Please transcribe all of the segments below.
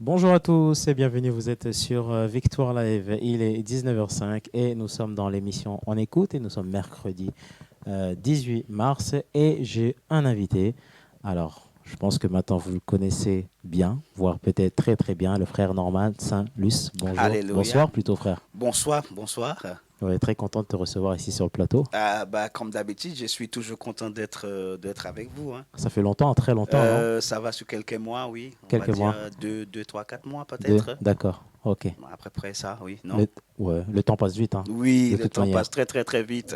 Bonjour à tous et bienvenue, vous êtes sur Victoire Live, il est 19h05 et nous sommes dans l'émission On écoute et nous sommes mercredi 18 mars et j'ai un invité. Alors, je pense que maintenant vous le connaissez bien, voire peut-être très très bien, le frère Norman Saint-Luce. Bonjour, Alléluia. bonsoir plutôt frère. Bonsoir, bonsoir. Ouais, très content de te recevoir ici sur le plateau. Comme d'habitude, je suis toujours content d'être avec vous, hein. Ça fait longtemps, très longtemps, non? Ça va sur quelques mois, oui. On va Quelques dire mois. 3, 4 mois Deux, peut-être. d'accord, ok. Bon, après près ça, oui, non? Le, ouais, le temps passe vite, hein, Oui, de le toute temps passe manière. très très très vite.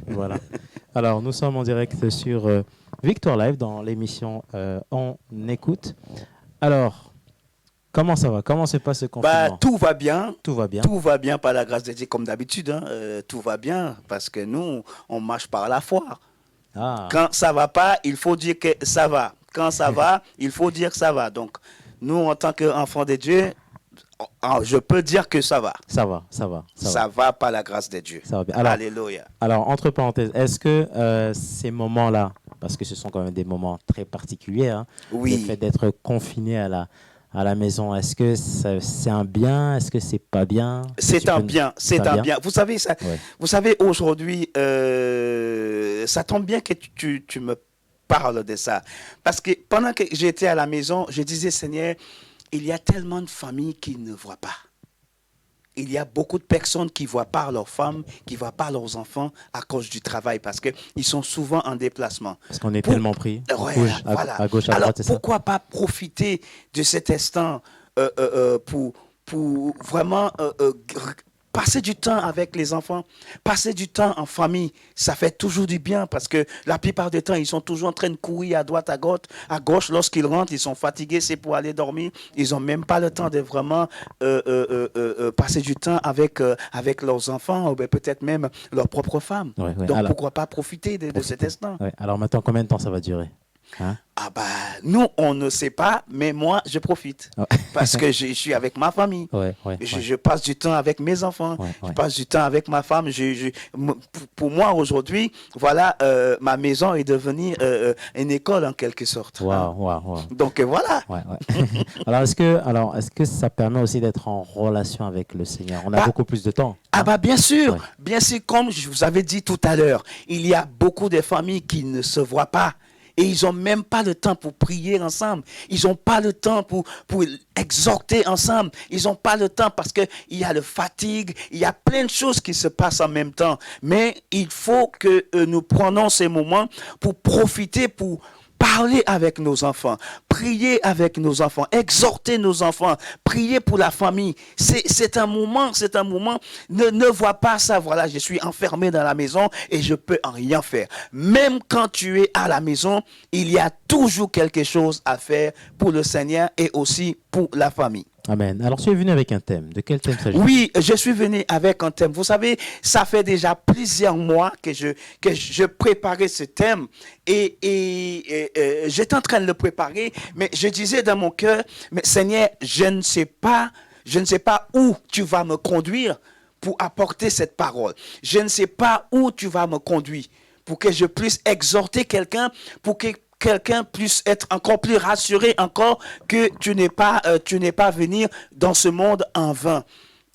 Voilà. Alors, nous sommes en direct sur Victor Live dans l'émission On écoute. Alors, comment ça va? Comment se passe ce confinement? Tout va bien. Tout va bien? Tout va bien par la grâce de Dieu, comme d'habitude, hein. Tout va bien parce que nous, on marche par la foi. Ah, Quand ça va pas, il faut dire que ça va. Quand ça va, il faut dire que ça va. Donc, nous, en tant qu'enfants de Dieu, je peux dire que ça va. ça va, ça va, ça va, Ça va par la grâce de Dieu. ça va bien. Alléluia. Alors entre parenthèses, est-ce que ces moments-là, parce que ce sont quand même des moments très particuliers, hein, le fait Oui, d'être confiné à la maison, est-ce que c'est un bien? Est-ce que c'est pas bien? Est-ce que c'est tu un peux... bien, C'est un c'est un bien? bien. Vous savez, ça, Ouais. vous savez aujourd'hui, ça tombe bien que tu me parles de ça. Parce que pendant que j'étais à la maison, je disais, Seigneur, il y a tellement de familles qui ne voient pas. Il y a beaucoup de personnes qui ne voient pas leurs femmes, qui ne voient pas leurs enfants à cause du travail, parce qu'ils sont souvent en déplacement. Parce qu'on est Pour, tellement pris, on ouais, bouge voilà. à gauche, à Alors, droite, c'est ça? pourquoi pas profiter de cet instant pour vraiment passer du temps avec les enfants, passer du temps en famille, ça fait toujours du bien parce que la plupart du temps, ils sont toujours en train de courir à droite, à gauche. Lorsqu'ils rentrent, ils sont fatigués, c'est pour aller dormir. Ils n'ont même pas le temps de vraiment passer du temps avec leurs enfants ou peut-être même leur propre femme. Ouais, ouais. Donc, pourquoi pas profiter de cet Profiter. instant? Ouais. Alors maintenant, combien de temps ça va durer? Hein? Ah bah, nous, on ne sait pas, mais moi, je profite. Ouais, Parce que je suis avec ma famille. ouais, ouais, ouais, Je passe du temps avec mes enfants. ouais, Je ouais. passe du temps avec ma femme. Pour moi, aujourd'hui, voilà, ma maison est devenue une école en quelque sorte, hein. Waouh, waouh, waouh. Donc, voilà. Ouais, ouais. Alors, est-ce que ça permet aussi d'être en relation avec le Seigneur? On a Bah, beaucoup plus de temps, ah hein? bah Ouais. bien sûr, comme je vous avais dit tout à l'heure, il y a beaucoup de familles qui ne se voient pas. Et ils n'ont même pas le temps pour prier ensemble. Ils n'ont pas le temps pour exhorter ensemble. Ils n'ont pas le temps parce qu'il y a le fatigue, il y a plein de choses qui se passent en même temps. Mais il faut que nous prenions ces moments pour profiter, pour parler avec nos enfants, prier avec nos enfants, exhorter nos enfants, prier pour la famille. C'est un moment, c'est un moment. Ne vois pas ça, voilà, je suis enfermé dans la maison et je peux en rien faire. Même quand tu es à la maison, il y a toujours quelque chose à faire pour le Seigneur et aussi pour la famille. Amen. Alors, tu es venu avec un thème. De quel thème s'agit-il? Oui, je suis venu avec un thème. Vous savez, ça fait déjà plusieurs mois que je préparais ce thème et j'étais en train de le préparer, mais je disais dans mon cœur, mais Seigneur, je ne sais pas où tu vas me conduire pour apporter cette parole. Je ne sais pas où tu vas me conduire pour que je puisse exhorter quelqu'un, pour que quelqu'un puisse être encore plus rassuré encore que tu n'es pas venu dans ce monde en vain.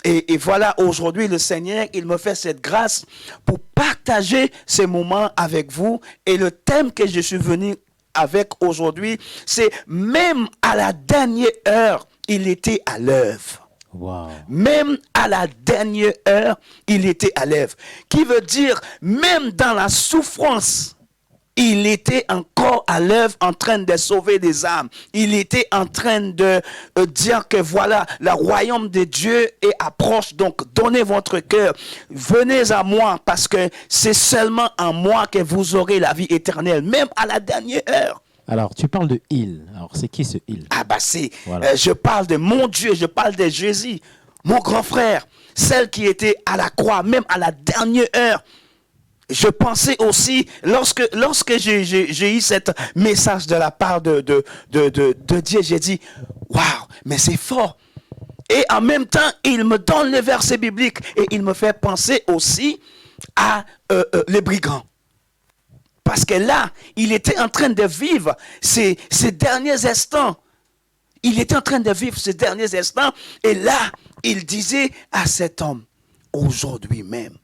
Et voilà, aujourd'hui, le Seigneur, il me fait cette grâce pour partager ces moments avec vous. Et le thème que je suis venu avec aujourd'hui, c'est même à la dernière heure, il était à l'œuvre. Waouh. Même à la dernière heure, il était à l'œuvre. Qui veut dire, même dans la souffrance, il était encore à l'œuvre en train de sauver des âmes. Il était en train de dire que voilà, le royaume de Dieu est approche. Donc, donnez votre cœur. Venez à moi parce que c'est seulement en moi que vous aurez la vie éternelle, même à la dernière heure. Alors, tu parles de il. Alors, c'est qui ce il? Ah bah c'est, Voilà. je parle de mon Dieu, je parle de Jésus, mon grand frère, celle qui était à la croix, même à la dernière heure. Je pensais aussi, lorsque j'ai eu ce message de la part de Dieu, j'ai dit, waouh, mais c'est fort. Et en même temps, il me donne le verset biblique et il me fait penser aussi à les brigands. Parce que là, il était en train de vivre ces derniers instants. Il était en train de vivre ces derniers instants. Et là, il disait à cet homme, aujourd'hui même,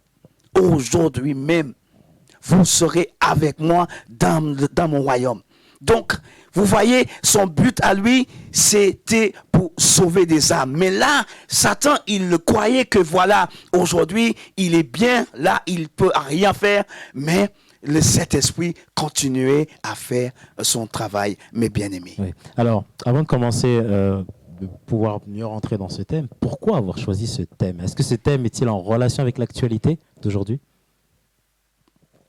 vous serez avec moi dans mon royaume. Donc, vous voyez, son but à lui, c'était pour sauver des âmes. Mais là, Satan, il le croyait que voilà, aujourd'hui, il est bien, là, il ne peut rien faire, mais le Saint-Esprit continuait à faire son travail, mes bien-aimés. Oui. Alors, avant de commencer, de pouvoir mieux rentrer dans ce thème, pourquoi avoir choisi ce thème? Est-ce que ce thème est-il en relation avec l'actualité d'aujourd'hui?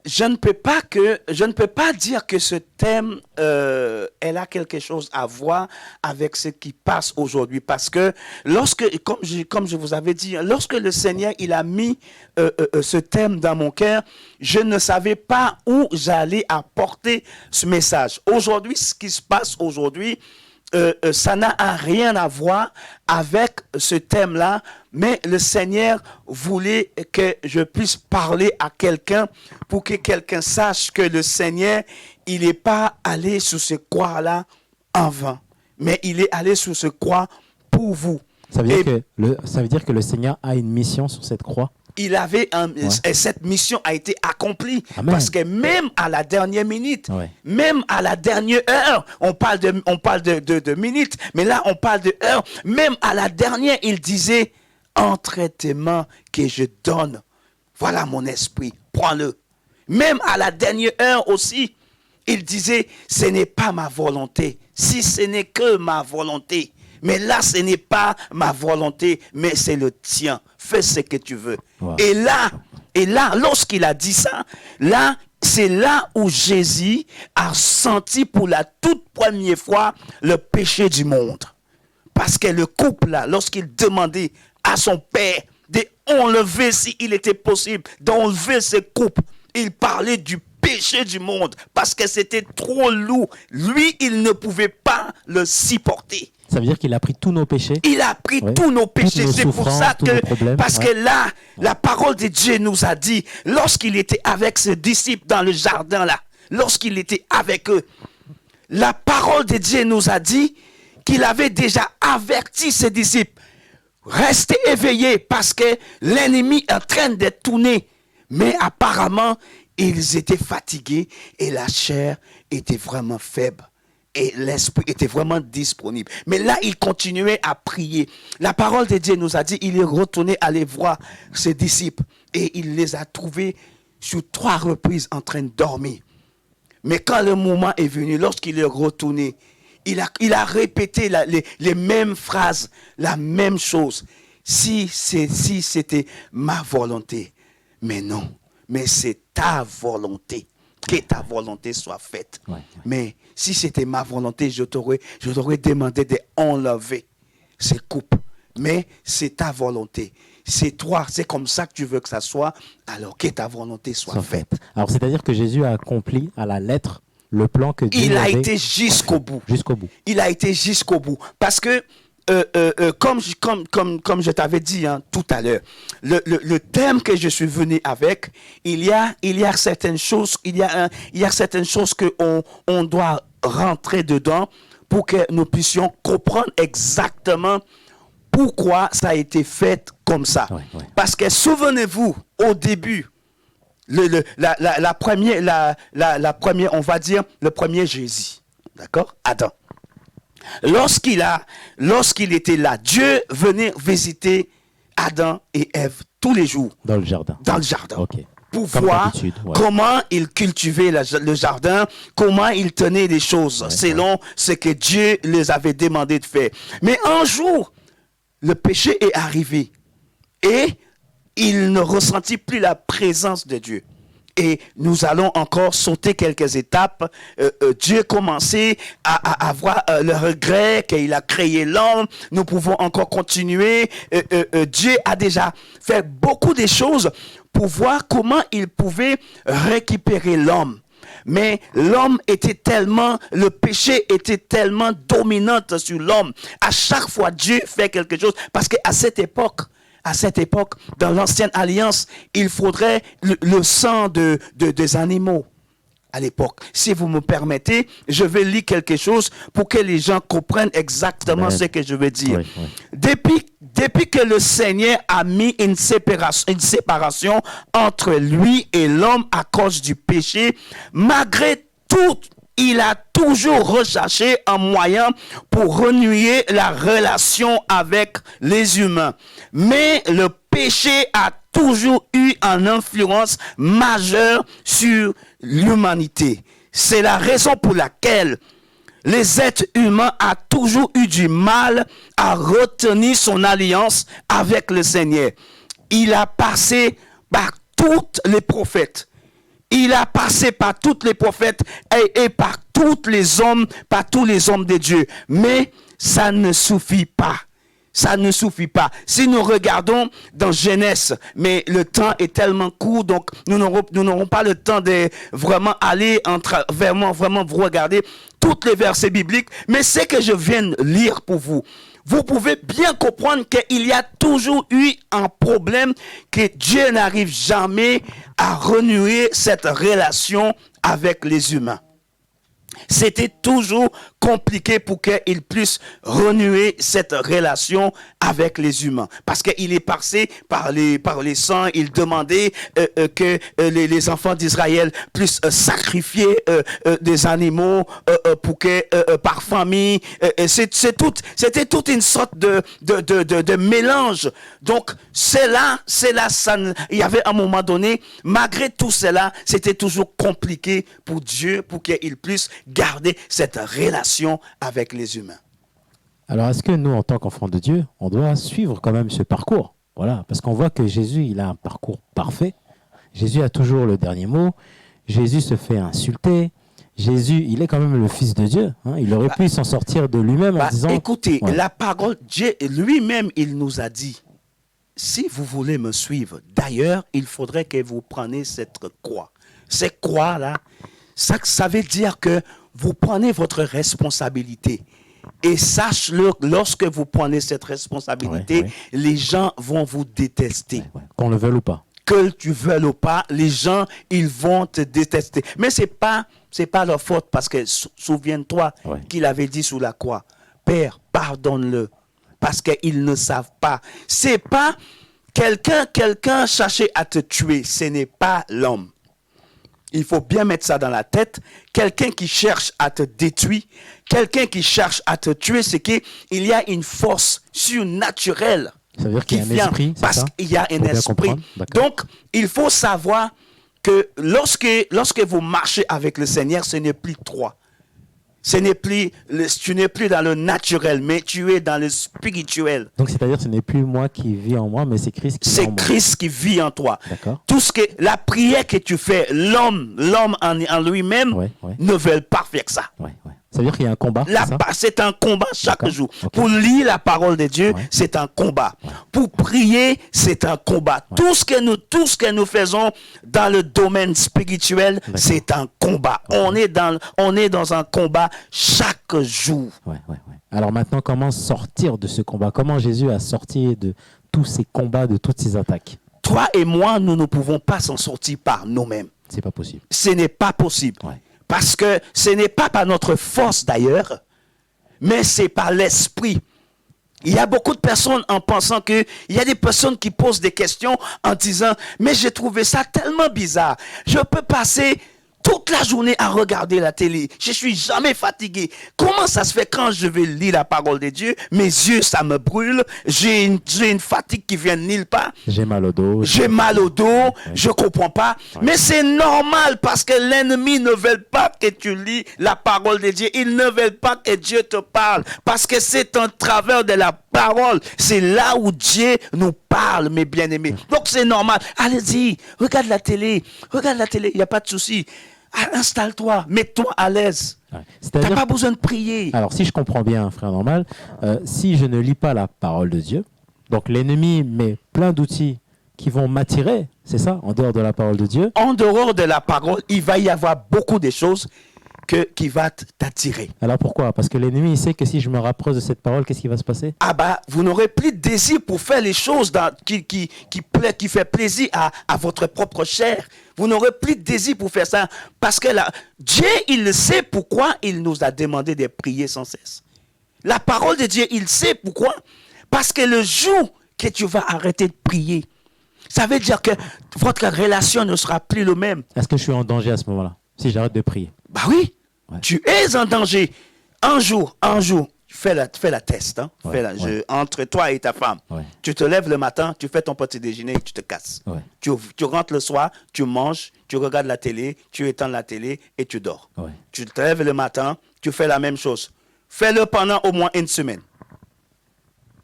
Je ne peux pas dire que ce thème, elle a quelque chose à voir avec ce qui passe aujourd'hui, parce que comme je vous avais dit, lorsque le Seigneur il a mis ce thème dans mon cœur, je ne savais pas où j'allais apporter ce message. Aujourd'hui, ce qui se passe aujourd'hui, ça n'a rien à voir avec ce thème-là, mais le Seigneur voulait que je puisse parler à quelqu'un pour que quelqu'un sache que le Seigneur, il n'est pas allé sur ce croix-là en vain, mais il est allé sur ce croix pour vous. Ça veut dire que le Seigneur a une mission sur cette croix? Cette mission a été accomplie. Amen. Parce que même à la dernière minute, même à la dernière heure, on parle de minutes, mais là on parle de heures, même à la dernière, il disait, entre tes mains que je donne, voilà mon esprit, prends-le. Même à la dernière heure aussi, il disait, ce n'est pas ma volonté, si ce n'est que ma volonté. Mais là, ce n'est pas ma volonté, mais c'est le tien. Fais ce que tu veux. Wow. Et là, lorsqu'il a dit ça, là, c'est là où Jésus a senti pour la toute première fois le péché du monde. Parce que le couple, là, lorsqu'il demandait à son père d'enlever, s'il était possible, d'enlever ce couple, il parlait du péché du monde parce que c'était trop lourd. Lui, il ne pouvait pas le supporter. Ça veut dire qu'il a pris tous nos péchés. Il a pris tous nos péchés. C'est pour ça que, parce que là, la parole de Dieu nous a dit, lorsqu'il était avec ses disciples dans le jardin là, lorsqu'il était avec eux, la parole de Dieu nous a dit qu'il avait déjà averti ses disciples. Restez éveillés parce que l'ennemi est en train de tourner. Mais apparemment, ils étaient fatigués et la chair était vraiment faible. Et l'esprit était vraiment disponible. Mais là, il continuait à prier. La parole de Dieu nous a dit, il est retourné aller voir ses disciples. Et il les a trouvés sur 3 reprises en train de dormir. Mais quand le moment est venu, lorsqu'il est retourné, il a répété les mêmes phrases, la même chose. Si c'était ma volonté. Mais non, mais c'est ta volonté. Que ta volonté soit faite. Mais si c'était ma volonté, je t'aurais demandé d'enlever ces coupes. Mais c'est ta volonté. C'est toi, c'est comme ça que tu veux que ça soit. Alors que ta volonté soit faite. Alors c'est-à-dire que Jésus a accompli à la lettre le plan que Dieu avait. Il a été jusqu'au bout. Jusqu'au bout. Il a été jusqu'au bout. Parce que comme je t'avais dit tout à l'heure, le thème que je suis venu avec, il y a certaines choses, il y a certaines choses que on doit rentrer dedans pour que nous puissions comprendre exactement pourquoi ça a été fait comme ça. Parce que souvenez-vous, au début, la première, on va dire, le premier Jésus, d'accord, Adam. Lorsqu'il était là, Dieu venait visiter Adam et Ève tous les jours. Dans le jardin. Okay. Pour comme voir comment ils cultivaient le jardin, comment ils tenaient les choses selon ce que Dieu les avait demandé de faire. Mais un jour, le péché est arrivé et il ne ressentit plus la présence de Dieu. Et nous allons encore sauter quelques étapes. Dieu commençait à avoir le regret qu'il a créé l'homme. Nous pouvons encore continuer. Dieu a déjà fait beaucoup de choses pour voir comment il pouvait récupérer l'homme. Mais l'homme était tellement, le péché était tellement dominant sur l'homme. À chaque fois, Dieu fait quelque chose. Parce qu'à cette époque, dans l'ancienne alliance, il faudrait le sang des animaux. à l'époque. Si vous me permettez, je vais lire quelque chose pour que les gens comprennent exactement ce que je veux dire. Oui, oui. Depuis que le Seigneur a mis une séparation entre lui et l'homme à cause du péché, malgré tout, il a toujours recherché un moyen pour renouer la relation avec les humains. Mais le péché a toujours eu une influence majeure sur l'humanité. C'est la raison pour laquelle les êtres humains ont toujours eu du mal à retenir son alliance avec le Seigneur. Il a passé par tous les prophètes. Il a passé par tous les prophètes et par tous les hommes de Dieu. Mais ça ne suffit pas. Ça ne suffit pas. Si nous regardons dans Genèse, mais le temps est tellement court, donc nous n'aurons pas le temps de vraiment aller vraiment vous regarder tous les versets bibliques. Mais ce que je viens de lire pour vous, vous pouvez bien comprendre qu'il y a toujours eu un problème, que Dieu n'arrive jamais à renouer cette relation avec les humains. C'était toujours compliqué pour qu'il puisse renouer cette relation avec les humains. Parce qu'il est passé par les sangs, il demandait que les enfants d'Israël puissent sacrifier des animaux pour que par famille. C'était toute une sorte de mélange. Donc c'est là, il y avait un moment donné, malgré tout cela, c'était toujours compliqué pour Dieu, pour qu'il puisse garder cette relation avec les humains. Alors, est-ce que nous, en tant qu'enfants de Dieu, on doit suivre quand même ce parcours? Voilà, parce qu'on voit que Jésus, il a un parcours parfait. Jésus a toujours le dernier mot. Jésus se fait insulter. Jésus, il est quand même le Fils de Dieu. Hein. Il aurait pu s'en sortir de lui-même en disant... Écoutez, la parole, Dieu lui-même, il nous a dit, si vous voulez me suivre, d'ailleurs, il faudrait que vous preniez cette croix. Cette croix-là, ça veut dire que vous prenez votre responsabilité. Et sache-le, lorsque vous prenez cette responsabilité, les gens vont vous détester. Qu'on le veuille ou pas. Que tu veuilles ou pas, les gens, ils vont te détester. Mais c'est pas leur faute, parce que souviens-toi qu'il avait dit sous la croix, Père, pardonne-le, parce qu'ils ne savent pas. C'est pas quelqu'un chercher à te tuer, ce n'est pas l'homme. Il faut bien mettre ça dans la tête. Quelqu'un qui cherche à te détruire, quelqu'un qui cherche à te tuer, c'est qu'il y a une force surnaturelle. Ça veut dire qu'il y a un esprit, c'est ça? Parce qu'il y a un esprit. Donc, il faut savoir que lorsque vous marchez avec le Seigneur, ce n'est plus toi. Tu n'es plus dans le naturel, mais tu es dans le spirituel. Donc, c'est-à-dire, ce n'est plus moi qui vis en moi, mais c'est Christ qui vit en moi. C'est Christ qui vit en toi. D'accord. La prière que tu fais, l'homme en lui-même ne veut pas faire ça. Ça veut dire qu'il y a un combat. C'est un combat chaque jour. Pour lire la parole de Dieu, c'est un combat. Pour prier, c'est un combat. Tout ce que nous faisons dans le domaine spirituel, c'est un combat. On est dans un combat chaque jour. Alors maintenant, comment sortir de ce combat? Comment Jésus a sorti de tous ces combats, de toutes ces attaques? Toi et moi, nous ne pouvons pas s'en sortir par nous-mêmes. C'est pas possible. Ce n'est pas possible. Parce que ce n'est pas par notre force d'ailleurs, mais c'est par l'esprit. Il y a beaucoup de personnes en pensant que... Il y a des personnes qui posent des questions en disant « Mais j'ai trouvé ça tellement bizarre. Je peux passer toute la journée à regarder la télé. Je suis jamais fatigué. Comment ça se fait quand je vais lire la parole de Dieu? Mes yeux, ça me brûle. J'ai une fatigue qui vient de nulle part. J'ai mal au dos. Je comprends pas. Mais c'est normal parce que l'ennemi ne veut pas que tu lis la parole de Dieu. Il ne veut pas que Dieu te parle. Parce que c'est en travers de la parole. C'est là où Dieu nous parle, mes bien-aimés. Donc c'est normal. Allez-y, regarde la télé. Il n'y a pas de souci. Installe-toi, mets-toi à l'aise. Tu n'as pas besoin de prier. Alors, si je comprends bien, frère Normal, si je ne lis pas la parole de Dieu, donc l'ennemi met plein d'outils qui vont m'attirer, c'est ça, en dehors de la parole de Dieu? En dehors de la parole, il va y avoir beaucoup de choses qui va t'attirer. Alors pourquoi? Parce que l'ennemi, il sait que si je me rapproche de cette parole, qu'est-ce qui va se passer? Ah bah, vous n'aurez plus de désir pour faire les choses qui fait plaisir à votre propre chair. Vous n'aurez plus de désir pour faire ça. Parce que Dieu, il le sait pourquoi il nous a demandé de prier sans cesse. La parole de Dieu, il sait pourquoi. Parce que le jour que tu vas arrêter de prier, ça veut dire que votre relation ne sera plus le même. Est-ce que je suis en danger à ce moment-là, si j'arrête de prier? Bah oui, Ouais. tu es en danger. Un jour, fais la test. Hein. Ouais. Entre toi et ta femme. Ouais. Tu te lèves le matin, tu fais ton petit déjeuner et tu te casses. Ouais. Tu rentres le soir, tu manges, tu regardes la télé, tu éteins la télé et tu dors. Ouais. Tu te lèves le matin, tu fais la même chose. Fais-le pendant au moins une semaine.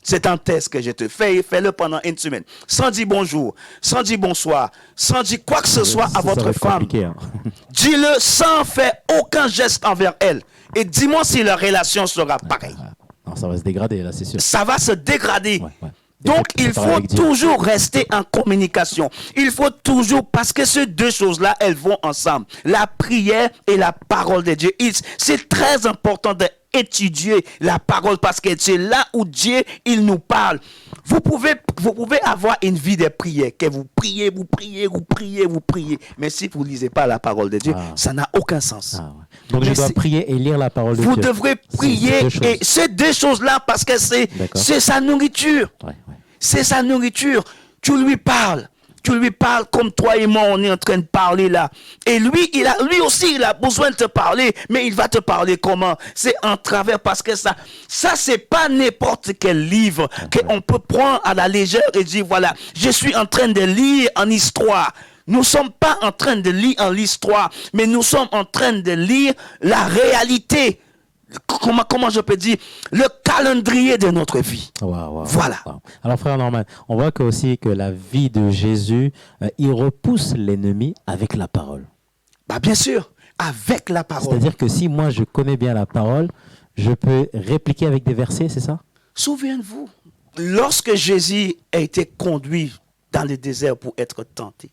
C'est un test que je te fais. Fais-le pendant une semaine. Sans dire bonjour, sans dire bonsoir, sans dire quoi que ce soit à Ça votre va être femme. compliqué, hein. Dis-le sans faire aucun geste envers elle. Et dis-moi si la relation sera pareille. Non, ça va se dégrader, là, c'est sûr. Ça va se dégrader. Ouais. Donc, Et il parler faut avec Dieu. toujours rester en communication. Il faut toujours, parce que ces deux choses-là, elles vont ensemble. La prière et la parole de Dieu. C'est très important d'étudier la parole parce que c'est là où Dieu, il nous parle. Vous pouvez avoir une vie de prière, que vous priez. Mais si vous ne lisez pas la parole de Dieu, ça n'a aucun sens. Ah, ouais. Donc, je dois prier et lire la parole de Dieu. Vous devrez prier et ces deux choses-là parce que c'est sa nourriture. Ouais. C'est sa nourriture. Tu lui parles comme toi et moi, on est en train de parler là. Et lui aussi, il a besoin de te parler. Mais il va te parler comment? C'est en travers, parce que ça c'est pas n'importe quel livre qu'on peut prendre à la légère et dire, voilà, je suis en train de lire en histoire. Nous ne sommes pas en train de lire en l'histoire, mais nous sommes en train de lire la réalité. Comment je peux dire, le calendrier de notre vie. Voilà. Wow. Alors frère Norman, on voit aussi que la vie de Jésus, il repousse l'ennemi avec la parole. Bah bien sûr, avec la parole. C'est-à-dire que si moi je connais bien la parole, je peux répliquer avec des versets, c'est ça? Souvenez-vous, lorsque Jésus a été conduit dans le désert pour être tenté,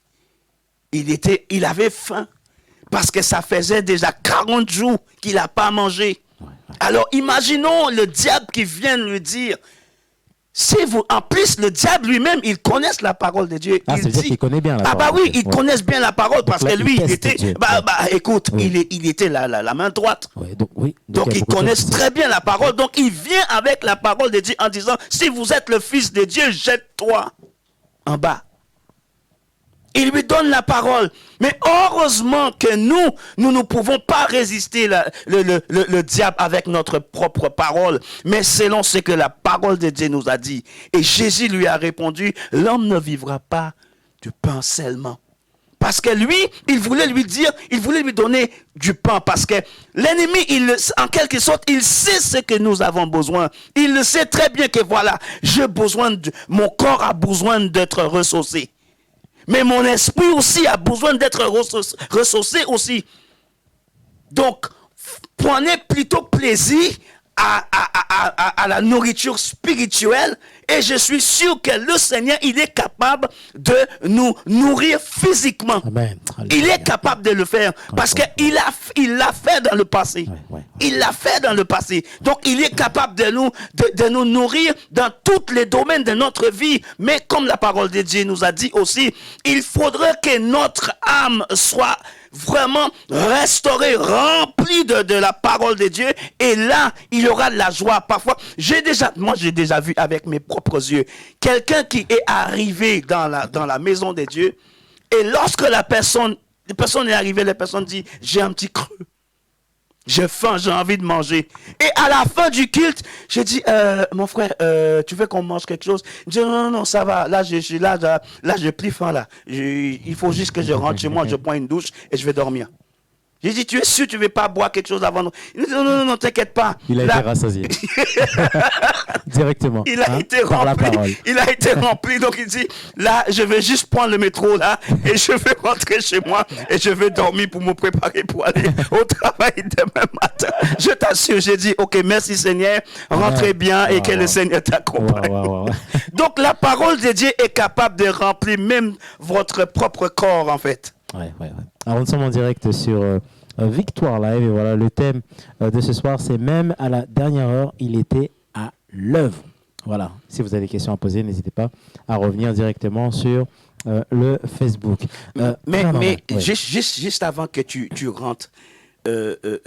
il avait faim parce que ça faisait déjà 40 jours qu'il n'a pas mangé. Alors, imaginons le diable qui vient lui dire, en plus, le diable lui-même, il connaît la parole de Dieu. Ah, c'est-à-dire qu'il connaît bien la parole. Ah bah oui, il connaît bien la parole parce que lui, il était, écoute, il était la main droite. Ouais, donc il connaît très bien la parole. Donc, il vient avec la parole de Dieu en disant, si vous êtes le fils de Dieu, jette-toi en bas. Il lui donne la parole. Mais heureusement que nous ne pouvons pas résister le diable avec notre propre parole, mais selon ce que la parole de Dieu nous a dit. Et Jésus lui a répondu, l'homme ne vivra pas du pain seulement. Parce que lui, il voulait lui donner du pain. Parce que l'ennemi, en quelque sorte, il sait ce que nous avons besoin. Il le sait très bien que voilà, mon corps a besoin d'être ressourcé. Mais mon esprit aussi a besoin d'être ressourcé aussi. Donc, prenez plutôt plaisir à la nourriture spirituelle et je suis sûr que le Seigneur, il est capable de nous nourrir physiquement. Amen. Il est capable de le faire parce qu'il l'a fait dans le passé. Il l'a fait dans le passé. Donc, il est capable de nous nourrir dans tous les domaines de notre vie. Mais comme la parole de Dieu nous a dit aussi, il faudrait que notre âme soit vraiment restaurée, remplie de la parole de Dieu. Et là, il y aura de la joie. Parfois, j'ai déjà vu avec mes propres yeux quelqu'un qui est arrivé dans la maison de Dieu. Et lorsque la personne est arrivée, la personne dit, j'ai un petit creux. J'ai faim, j'ai envie de manger. Et à la fin du culte, j'ai dit, mon frère, tu veux qu'on mange quelque chose? Il dit, non, ça va. Là, j'ai plus faim, là. Il faut juste que je rentre chez moi, je prends une douche et je vais dormir. J'ai dit, tu es sûr que tu ne veux pas boire quelque chose avant? Il dit, non, t'inquiète pas. Il a été rassasié. Directement. Il a été rempli. Il a été rempli. Donc il dit, là, je vais juste prendre le métro, là, et je vais rentrer chez moi, et je vais dormir pour me préparer pour aller au travail demain matin. Je t'assure, j'ai dit, ok, merci Seigneur, rentrez bien et que le Seigneur t'accompagne. Donc la parole de Dieu est capable de remplir même votre propre corps, en fait. Alors, nous sommes en direct sur Victoire Live. Et voilà, le thème de ce soir, c'est même à la dernière heure, il était à l'œuvre. Voilà, si vous avez des questions à poser, n'hésitez pas à revenir directement sur le Facebook. Mais ouais. juste avant que tu rentres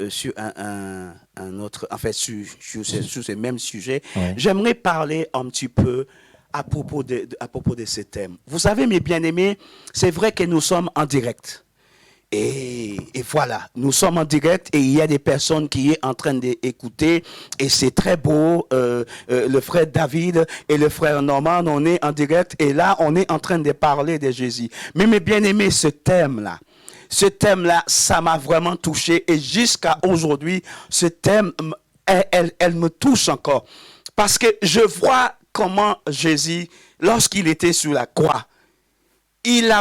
sur un autre, en fait, sur ce même sujet, Ouais. j'aimerais parler un petit peu à propos de ce thème. Vous savez, mes bien-aimés, c'est vrai que nous sommes en direct. Et voilà, nous sommes en direct et il y a des personnes qui sont en train d'écouter et c'est très beau. Le frère David et le frère Norman, on est en direct et là, on est en train de parler de Jésus. Mais mes bien-aimés, ce thème-là, ça m'a vraiment touché et jusqu'à aujourd'hui, ce thème, elle me touche encore. Parce que je vois comment Jésus, lorsqu'il était sur la croix, il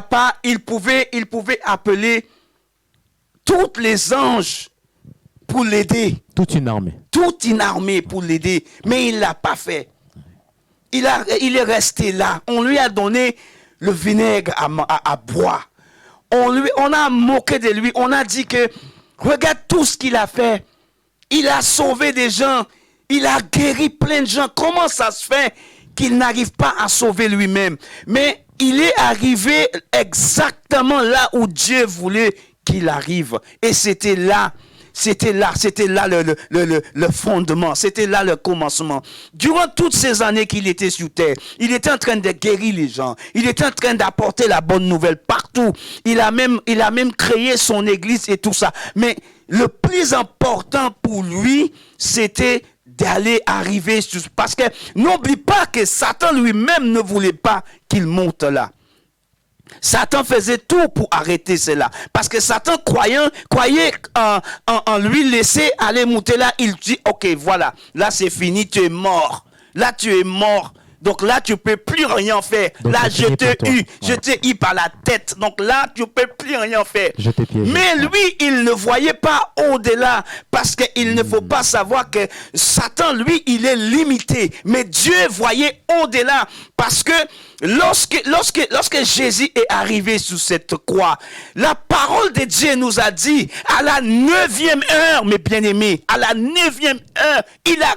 pouvait appeler tous les anges pour l'aider. Toute une armée. Toute une armée pour l'aider. Mais il ne l'a pas fait. Il est resté là. On lui a donné le vinaigre à boire. On a moqué de lui. On a dit que, regarde tout ce qu'il a fait. Il a sauvé des gens. Il a guéri plein de gens. Comment ça se fait qu'il n'arrive pas à sauver lui-même? Mais il est arrivé exactement là où Dieu voulait qu'il arrive. Et c'était là le fondement, c'était là le commencement. Durant toutes ces années qu'il était sur terre, il était en train de guérir les gens, il était en train d'apporter la bonne nouvelle partout. Il a même créé son église et tout ça. Mais le plus important pour lui, c'était d'aller arriver, parce que n'oublie pas que Satan lui-même ne voulait pas qu'il monte là. Satan faisait tout pour arrêter cela. Parce que Satan croyait en lui laisser aller monter là. Il dit, ok, voilà, là c'est fini, tu es mort. Là tu es mort. Donc là, tu ne peux plus rien faire. Donc, là, je t'ai eu par la tête. Donc là, tu ne peux plus rien faire. Mais lui, il ne voyait pas au-delà. Parce qu'il ne faut pas savoir que Satan, lui, il est limité. Mais Dieu voyait au-delà. Parce que lorsque Jésus est arrivé sur cette croix, la parole de Dieu nous a dit, à la 9e heure, mes bien-aimés, à la 9e heure, il a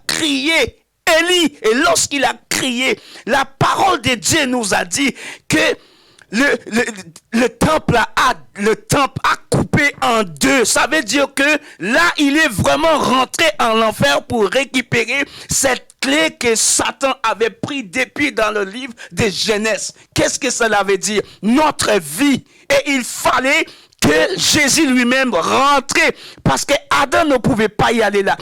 crié. Élie, et lorsqu'il a crié, la parole de Dieu nous a dit que le temple a coupé en deux. Ça veut dire que là, il est vraiment rentré en enfer pour récupérer cette clé que Satan avait pris depuis dans le livre de Genèse. Qu'est-ce que cela veut dire? Notre vie. Et il fallait que Jésus lui-même rentrait, parce que Adam ne pouvait pas y aller là,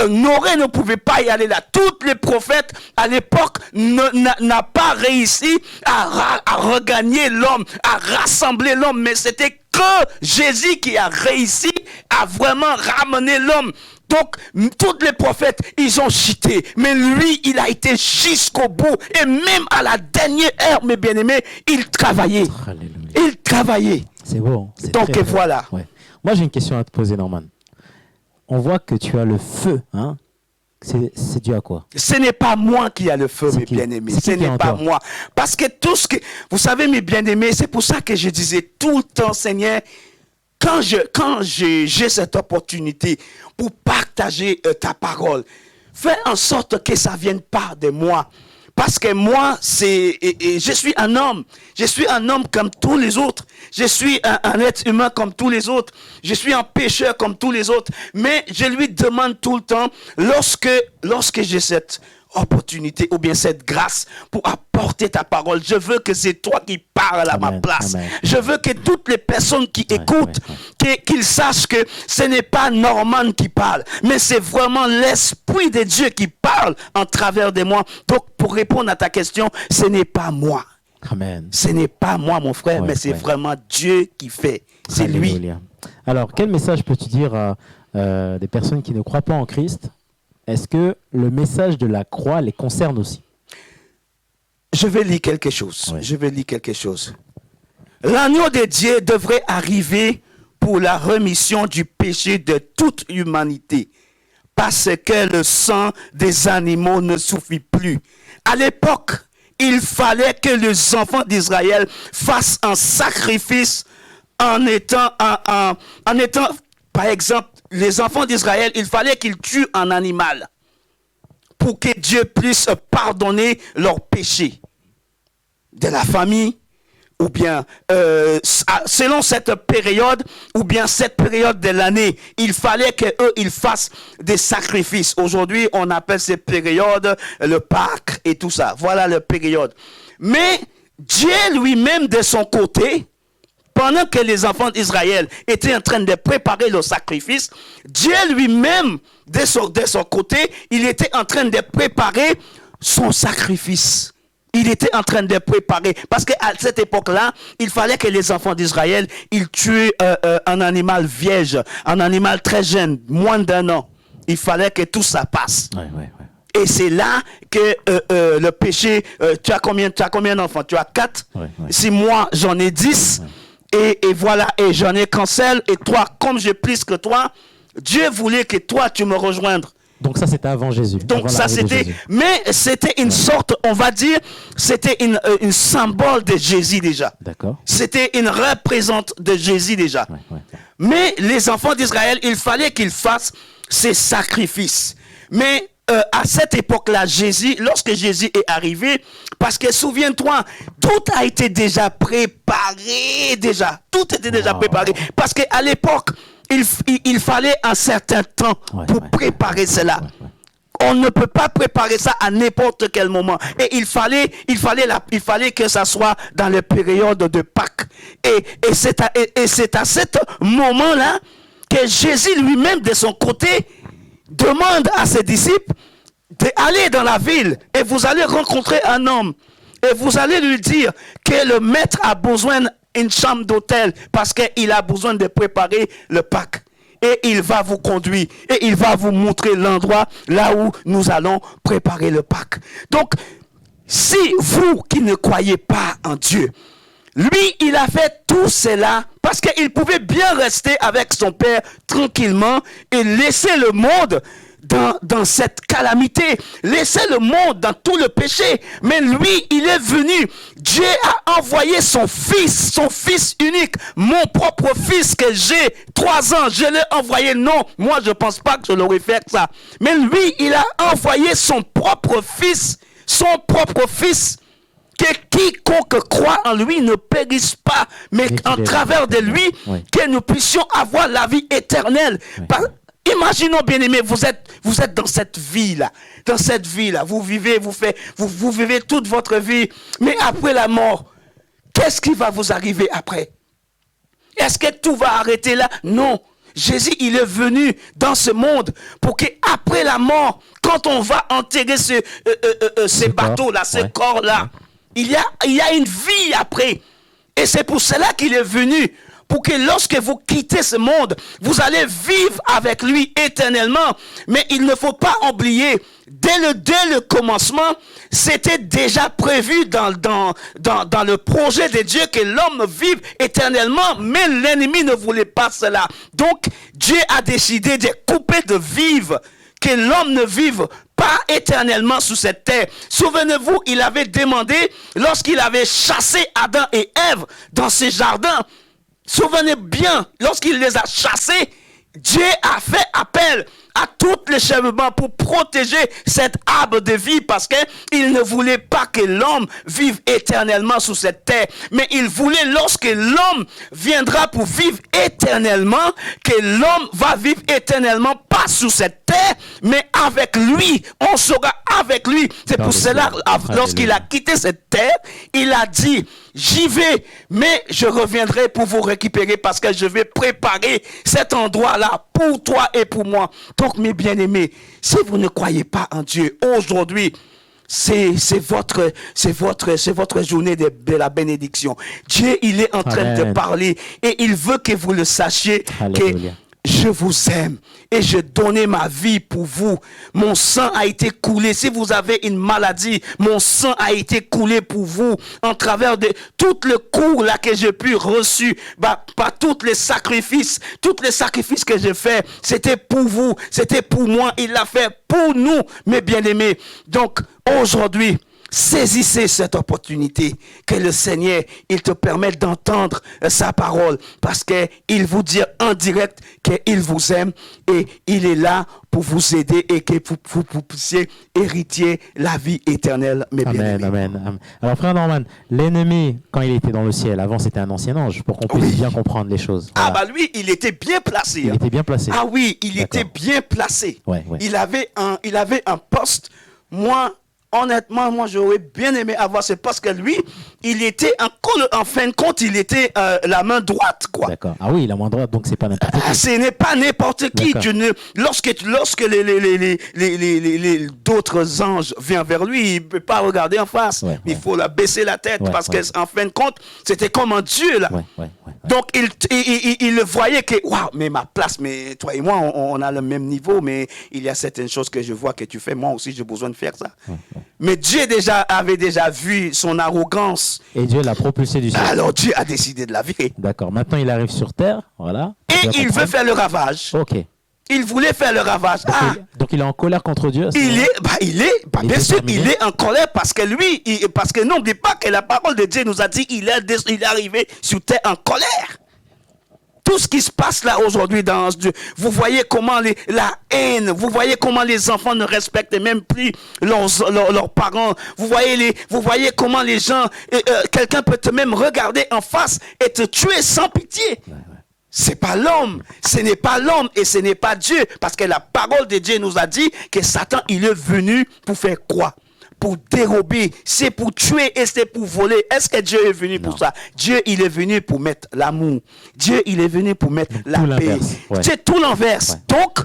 Noé ne pouvait pas y aller là, tous les prophètes à l'époque n'a pas réussi à regagner l'homme, à rassembler l'homme, mais c'était que Jésus qui a réussi à vraiment ramener l'homme. Donc, tous les prophètes, ils ont chuté. Mais lui, il a été jusqu'au bout. Et même à la dernière heure, mes bien-aimés, il travaillait. Alléluia. Il travaillait. C'est bon. Donc, très voilà. Ouais. Moi, j'ai une question à te poser, Norman. On voit que tu as le feu. Hein? C'est dû à quoi? Ce n'est pas moi qui a le feu, mes bien-aimés. Ce n'est pas moi. Parce que tout ce que... Vous savez, mes bien-aimés, c'est pour ça que je disais tout le temps, Seigneur, quand j'ai cette opportunité pour partager ta parole, fais en sorte que ça vienne pas de moi. Parce que moi, je suis un homme. Je suis un homme comme tous les autres. Je suis un être humain comme tous les autres. Je suis un pécheur comme tous les autres. Mais je lui demande tout le temps, lorsque j'ai cette opportunité ou bien cette grâce pour apporter ta parole, je veux que c'est toi qui parles à ma place. Amen. Je veux que toutes les personnes qui écoutent, qu'ils sachent que ce n'est pas Norman qui parle, mais c'est vraiment l'Esprit de Dieu qui parle en travers de moi. Donc, pour répondre à ta question, ce n'est pas moi. Amen. Ce n'est pas moi, mon frère, mais c'est vraiment Dieu qui fait. C'est lui. Alors, quel message peux-tu dire à des personnes qui ne croient pas en Christ? Est-ce que le message de la croix les concerne aussi? Je vais lire quelque chose. Oui. Je vais lire quelque chose. L'agneau de Dieu devrait arriver pour la rémission du péché de toute l'humanité, parce que le sang des animaux ne suffit plus. À l'époque, il fallait que les enfants d'Israël fassent un sacrifice en étant, par exemple, les enfants d'Israël, il fallait qu'ils tuent un animal pour que Dieu puisse pardonner leurs péchés de la famille, ou bien selon cette période, ou bien cette période de l'année, il fallait qu'eux, ils fassent des sacrifices. Aujourd'hui, on appelle ces périodes le Pâques et tout ça. Voilà la période. Mais Dieu lui-même, de son côté, pendant que les enfants d'Israël étaient en train de préparer le sacrifice, Dieu lui-même, de son côté, il était en train de préparer son sacrifice. Il était en train de préparer. Parce qu'à cette époque-là, il fallait que les enfants d'Israël, ils tuaient un animal vierge, un animal très jeune, moins d'1 an. Il fallait que tout ça passe. Ouais. Et c'est là que le péché... tu as combien d'enfants? Tu as 4? Ouais. Si moi, j'en ai 10. Ouais. Et voilà, et j'en ai qu'un seul. Et toi, comme j'ai plus que toi, Dieu voulait que toi, tu me rejoignes. Donc ça, c'était avant Jésus. Donc ça, c'était... Mais c'était une sorte, on va dire, c'était une symbole de Jésus déjà. D'accord. C'était une représente de Jésus déjà. Ouais. Mais les enfants d'Israël, il fallait qu'ils fassent ces sacrifices. Mais à cette époque-là, lorsque Jésus est arrivé, parce que souviens-toi, tout a été déjà préparé déjà. Tout était déjà préparé. Parce qu'à l'époque, il fallait un certain temps pour préparer cela. On ne peut pas préparer ça à n'importe quel moment. Et il fallait que ça soit dans les périodes de Pâques. Et c'est à ce moment-là que Jésus lui-même, de son côté, demande à ses disciples d'aller dans la ville et vous allez rencontrer un homme. Et vous allez lui dire que le maître a besoin d'une chambre d'hôtel parce qu'il a besoin de préparer le Pâques. Et il va vous conduire et il va vous montrer l'endroit là où nous allons préparer le Pâques. Donc, si vous qui ne croyez pas en Dieu, lui, il a fait tout cela parce qu'il pouvait bien rester avec son Père tranquillement et laisser le monde dans cette calamité, laisser le monde dans tout le péché. Mais lui, il est venu. Dieu a envoyé son fils unique, mon propre fils que j'ai 3 ans. Je l'ai envoyé. Non, moi, je ne pense pas que je l'aurais fait ça. Mais lui, il a envoyé son propre fils, que quiconque croit en lui ne périsse pas, mais en travers de lui, que nous puissions avoir la vie éternelle. Imaginons, bien-aimés, vous êtes dans cette vie-là. Vous vivez toute votre vie. Mais après la mort, qu'est-ce qui va vous arriver après? Est-ce que tout va arrêter là? Non. Jésus, il est venu dans ce monde pour qu'après la mort, quand on va enterrer ces bateaux-là, ces corps-là, il y a une vie après. Et c'est pour cela qu'il est venu. Pour que lorsque vous quittez ce monde, vous allez vivre avec lui éternellement. Mais il ne faut pas oublier, dès le commencement, c'était déjà prévu dans le projet de Dieu que l'homme vive éternellement, mais l'ennemi ne voulait pas cela. Donc, Dieu a décidé de couper de vivre, que l'homme ne vive pas éternellement sur cette terre. Souvenez-vous, il avait demandé, lorsqu'il avait chassé Adam et Ève dans ses jardins, souvenez bien, lorsqu'il les a chassés, Dieu a fait appel à toutes les chèvres pour protéger cet arbre de vie parce qu'il ne voulait pas que l'homme vive éternellement sur cette terre. Mais il voulait, lorsque l'homme viendra pour vivre éternellement, que l'homme va vivre éternellement, pas sur cette terre, mais avec lui. On sera avec lui. C'est pour cela, lorsqu'il a quitté cette terre, il a dit, j'y vais, mais je reviendrai pour vous récupérer parce que je vais préparer cet endroit-là pour toi et pour moi. Donc, mes bien-aimés, si vous ne croyez pas en Dieu, aujourd'hui, c'est votre journée de la bénédiction. Dieu, il est en train de parler et il veut que vous le sachiez. Alléluia. Que je vous aime et je donnais ma vie pour vous. Mon sang a été coulé. Si vous avez une maladie, mon sang a été coulé pour vous en travers de tout le cours là que j'ai pu reçu, par tous les sacrifices que j'ai fait. C'était pour vous, c'était pour moi. Il l'a fait pour nous, mes bien-aimés. Donc aujourd'hui, Saisissez cette opportunité que le Seigneur, il te permette d'entendre sa parole parce qu'il vous dit en direct qu'il vous aime et il est là pour vous aider et que vous puissiez hériter la vie éternelle. Mes Amen, amen, amen. Alors, frère Norman, l'ennemi, quand il était dans le ciel, avant c'était un ancien ange, pour qu'on puisse bien comprendre les choses. Voilà. Ah bah lui, il était bien placé. Il était bien placé. Ah oui, il était bien placé. Ouais, ouais. Il avait un poste. Moi, honnêtement, moi j'aurais bien aimé avoir ce poste que lui, il était en fin de compte, il était la main droite, quoi. D'accord. Ah oui, la main droite, donc c'est pas n'importe qui. Ce n'est pas n'importe qui. Lorsque d'autres anges viennent vers lui, il ne peut pas regarder en face. Ouais, il faut la baisser la tête parce qu'en fin de compte, c'était comme un Dieu là. Ouais. Donc il le voyait que, waouh, mais ma place, mais toi et moi, on a le même niveau, mais il y a certaines choses que je vois que tu fais, moi aussi j'ai besoin de faire ça. Mais Dieu avait déjà vu son arrogance. Et Dieu l'a propulsé du ciel. Alors Dieu a décidé de la virer. D'accord. Maintenant, il arrive sur terre, voilà. Et il veut faire le ravage. Ok. Il voulait faire le ravage. Donc il est en colère contre Dieu. Bien sûr, il est en colère parce que lui, parce que n'oubliez pas que la parole de Dieu nous a dit, il est arrivé sur terre en colère. Tout ce qui se passe là aujourd'hui dans Dieu, vous voyez comment la haine, vous voyez comment les enfants ne respectent même plus leurs parents. Vous voyez comment les gens, quelqu'un peut te même regarder en face et te tuer sans pitié. C'est pas l'homme, ce n'est pas l'homme et ce n'est pas Dieu, parce que la parole de Dieu nous a dit que Satan, il est venu pour faire quoi? Pour dérober, c'est pour tuer et c'est pour voler. Est-ce que Dieu est venu pour ça? Dieu, il est venu pour mettre l'amour. Dieu, il est venu pour mettre la paix. C'est tout l'inverse. Donc,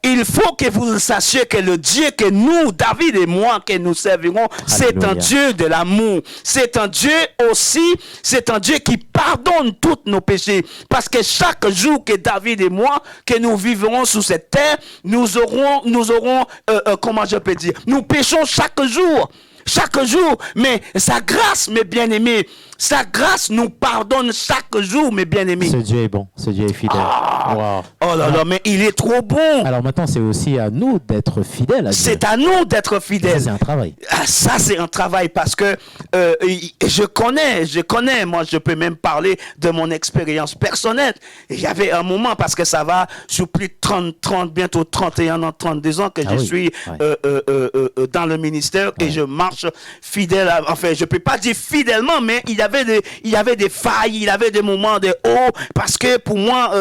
il faut que vous sachiez que le Dieu que nous, David et moi, que nous servirons, c'est un Dieu de l'amour. C'est un Dieu aussi, c'est un Dieu qui pardonne tous nos péchés. Parce que chaque jour que David et moi, que nous vivrons sur cette terre, nous aurons, comment je peux dire, nous péchons chaque jour. Chaque jour, mais sa grâce, mes bien-aimés, sa grâce nous pardonne chaque jour, mes bien-aimés. Ce Dieu est bon, ce Dieu est fidèle. Wow. Oh là là, mais il est trop bon. Alors maintenant, c'est aussi à nous d'être fidèles à Dieu. C'est à nous d'être fidèles. Ça, c'est un travail. Ça, c'est un travail parce que je connais, moi, je peux même parler de mon expérience personnelle. Il y avait un moment, parce que ça va sur plus de 30, bientôt 31 ans, 32 ans que je suis dans le ministère et je marche fidèle, enfin je peux pas dire fidèlement, mais il y avait des failles, il y avait des moments de haut, parce que pour moi,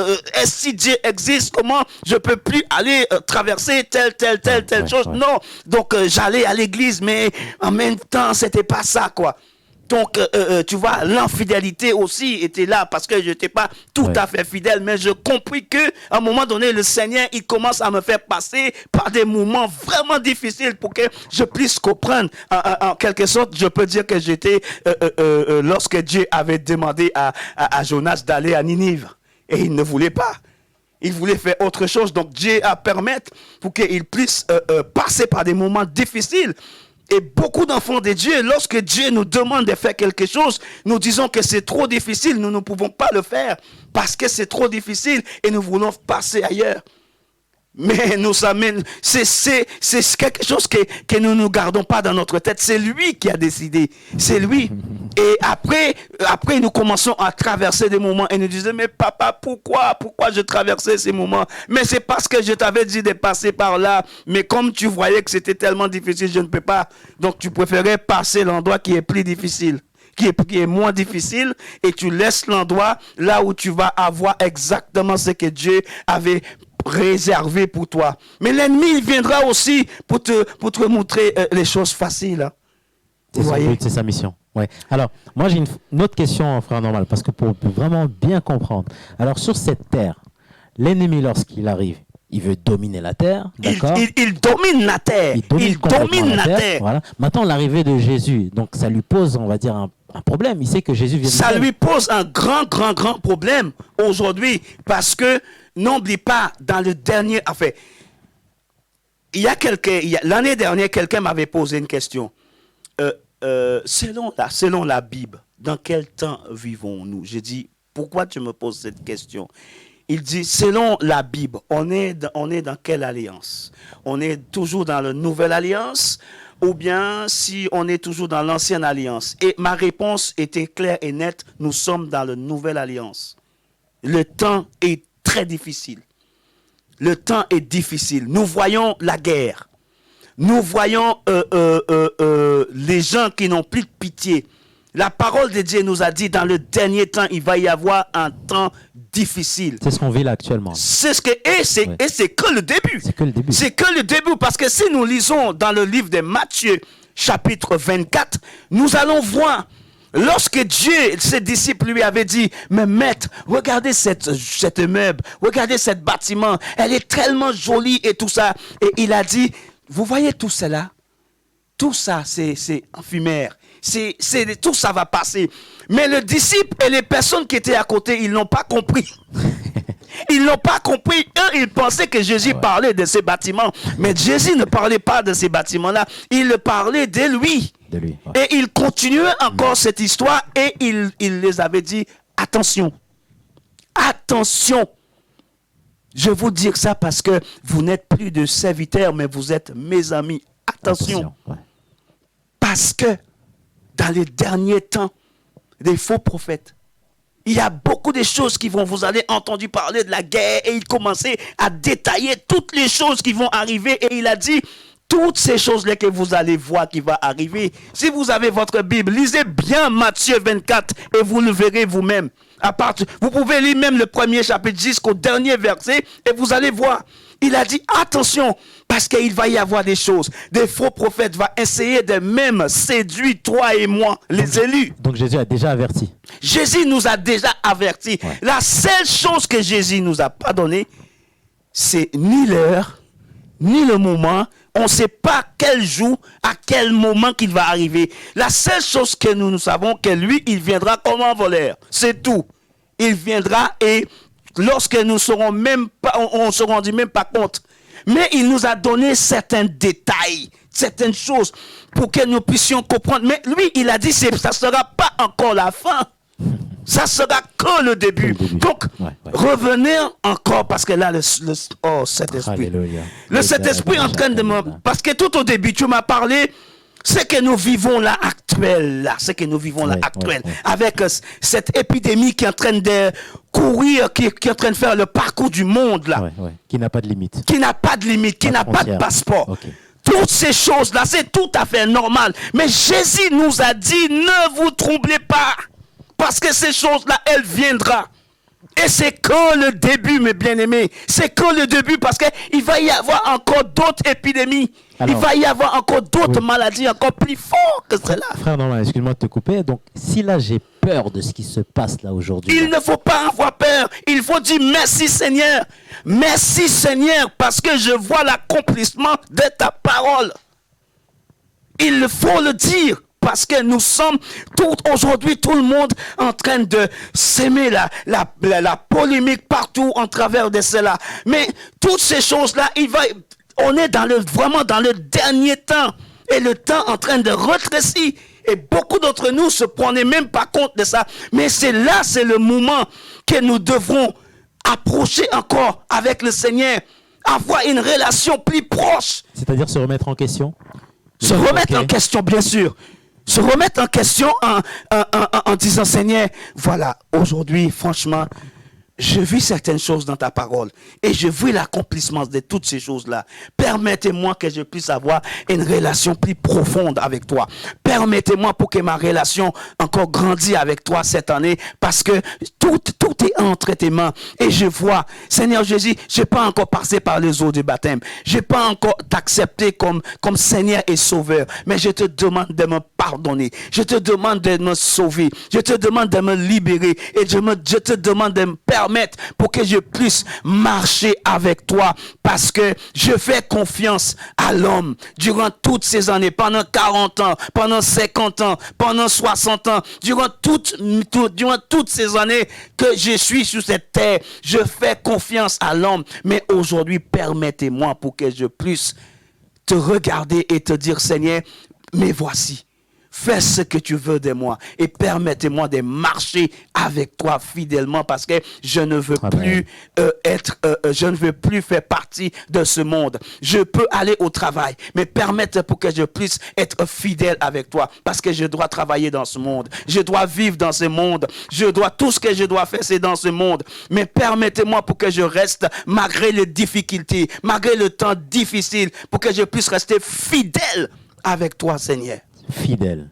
si Dieu existe, comment je peux plus aller traverser telle chose? Non, donc j'allais à l'église, mais en même temps c'était pas ça, quoi. Donc, tu vois, l'infidélité aussi était là parce que je n'étais pas tout à fait fidèle, mais je compris qu'à un moment donné, le Seigneur, il commence à me faire passer par des moments vraiment difficiles pour que je puisse comprendre. En quelque sorte, je peux dire que j'étais, lorsque Dieu avait demandé à Jonas d'aller à Ninive, et il ne voulait pas. Il voulait faire autre chose, donc Dieu a permis pour qu'il puisse passer par des moments difficiles. Et beaucoup d'enfants de Dieu, lorsque Dieu nous demande de faire quelque chose, nous disons que c'est trop difficile, nous ne pouvons pas le faire parce que c'est trop difficile et nous voulons passer ailleurs. Mais c'est quelque chose que nous ne gardons pas dans notre tête. C'est lui qui a décidé. C'est lui. Et après, nous commençons à traverser des moments et nous disons, mais papa, pourquoi je traversais ces moments? Mais c'est parce que je t'avais dit de passer par là. Mais comme tu voyais que c'était tellement difficile, je ne peux pas. Donc tu préférais passer l'endroit qui est plus difficile. Qui est moins difficile, et tu laisses l'endroit là où tu vas avoir exactement ce que Dieu avait réservé pour toi. Mais l'ennemi, il viendra aussi pour te montrer les choses faciles. C'est son but, c'est sa mission. Ouais. Alors, moi j'ai une autre question, frère Norman, parce que pour vraiment bien comprendre. Alors, sur cette terre, l'ennemi, lorsqu'il arrive, il veut dominer la terre, d'accord? Il domine la terre. Il domine la terre. Voilà. Maintenant, l'arrivée de Jésus, donc ça lui pose, on va dire, un problème. Il sait que Jésus vient de ça lui pose un grand problème aujourd'hui, parce que n'oublie pas, dans le dernier, enfin, l'année dernière, quelqu'un m'avait posé une question. Selon la Bible, dans quel temps vivons-nous? J'ai dit, pourquoi tu me poses cette question? Il dit, selon la Bible, on est dans quelle alliance? On est toujours dans la nouvelle alliance? ou bien si on est toujours dans l'ancienne alliance. Et ma réponse était claire et nette, nous sommes dans la nouvelle alliance. Le temps est très difficile. Le temps est difficile. Nous voyons la guerre. Nous voyons les gens qui n'ont plus de pitié. La parole de Dieu nous a dit, dans le dernier temps, il va y avoir un temps difficile. C'est ce qu'on vit là actuellement. C'est ce que, et c'est que le début. C'est que le début. C'est que le début, parce que si nous lisons dans le livre de Matthieu, chapitre 24, nous allons voir, lorsque Dieu, ses disciples lui avaient dit, mais maître, regardez cette meuble, regardez ce bâtiment, elle est tellement jolie et tout ça. Et il a dit, vous voyez tout cela? Tout ça, c'est éphémère. Tout ça va passer. Mais le disciple et les personnes qui étaient à côté, ils n'ont pas compris. Ils n'ont pas compris. Eux, ils pensaient que Jésus parlait de ces bâtiments. Mais Jésus ne parlait pas de ces bâtiments-là. Il parlait de lui. De lui. Et il continuait encore cette histoire et il les avait dit, attention. Attention. Je vous dis ça parce que vous n'êtes plus de serviteurs, mais vous êtes mes amis. Attention. Ouais. Parce que dans les derniers temps, des faux prophètes, il y a beaucoup de choses qui vont, vous allez entendu parler de la guerre et il commençait à détailler toutes les choses qui vont arriver et il a dit, toutes ces choses-là que vous allez voir qui vont arriver. Si vous avez votre Bible, lisez bien Matthieu 24 et vous le verrez vous-même. Vous pouvez lire même le premier chapitre jusqu'au dernier verset et vous allez voir. Il a dit attention parce qu'il va y avoir des choses. Des faux prophètes vont essayer de même séduire toi et moi, les élus. Donc Jésus a déjà averti. Jésus nous a déjà averti. Ouais. La seule chose que Jésus nous a pas donnée, c'est ni l'heure, ni le moment. On ne sait pas quel jour, à quel moment qu'il va arriver. La seule chose que nous savons, que lui, il viendra comme un voleur. C'est tout. Il viendra et lorsque nous serons même pas, on ne se rendit même pas compte. Mais il nous a donné certains détails, certaines choses pour que nous puissions comprendre. Mais lui, il a dit, ça ne sera pas encore la fin. Ça sera que le début. Donc, revenez encore, parce que là, Saint-Esprit. Le Saint-Esprit est en train de me... Parce que tout au début, tu m'as parlé, c'est que nous vivons là actuel, là. C'est que nous vivons là actuel. Avec cette épidémie qui est en train de courir, qui est en train de faire le parcours du monde, là. Qui n'a pas de limite. Qui n'a pas de limite, qui n'a pas de passeport. Toutes ces choses-là, c'est tout à fait normal. Mais Jésus nous a dit, ne vous troublez pas. Parce que ces choses-là, elles viendront. Et c'est que le début, mes bien-aimés. C'est que le début parce qu'il va y avoir encore d'autres épidémies. Alors, il va y avoir encore d'autres maladies encore plus fortes que cela. Frère Norman, excuse-moi de te couper. Donc, si là, j'ai peur de ce qui se passe là aujourd'hui. Il ne faut pas avoir peur. Il faut dire merci Seigneur. Merci Seigneur parce que je vois l'accomplissement de ta parole. Il faut le dire. Parce que nous sommes aujourd'hui, tout le monde en train de s'aimer la polémique partout en travers de cela. Mais toutes ces choses-là, on est vraiment dans le dernier temps. Et le temps en train de rétrécir. Et beaucoup d'entre nous se prenaient même pas compte de ça. Mais c'est le moment que nous devrons approcher encore avec le Seigneur. Avoir une relation plus proche. C'est-à-dire se remettre en question? Se remettre en question, bien sûr. Se remettre en question en disant, Seigneur, voilà, aujourd'hui, franchement, je vis certaines choses dans ta parole et je vis l'accomplissement de toutes ces choses-là. Permettez-moi que je puisse avoir une relation plus profonde avec toi. Permettez-moi pour que ma relation encore grandisse avec toi cette année parce que tout est entre tes mains. Et je vois, Seigneur Jésus, je n'ai pas encore passé par les eaux du baptême. Je n'ai pas encore t'accepté comme Seigneur et Sauveur. Mais je te demande de me pardonner. Je te demande de me sauver. Je te demande de me libérer. Et je te demande de me permettre pour que je puisse marcher avec toi parce que je fais confiance à l'homme durant toutes ces années, pendant 40 ans, pendant 50 ans, pendant 60 ans, durant toutes ces années que je suis sur cette terre, je fais confiance à l'homme. Mais aujourd'hui, permettez-moi pour que je puisse te regarder et te dire, Seigneur, mais voici. fais ce que tu veux de moi et permettez-moi de marcher avec toi fidèlement parce que je ne veux plus je ne veux plus faire partie de ce monde. Je peux aller au travail, mais permettez pour que je puisse être fidèle avec toi parce que je dois travailler dans ce monde. Je dois vivre dans ce monde. Tout ce que je dois faire, c'est dans ce monde. Mais permettez-moi pour que je reste malgré les difficultés, malgré le temps difficile, pour que je puisse rester fidèle avec toi, Seigneur. Fidèle.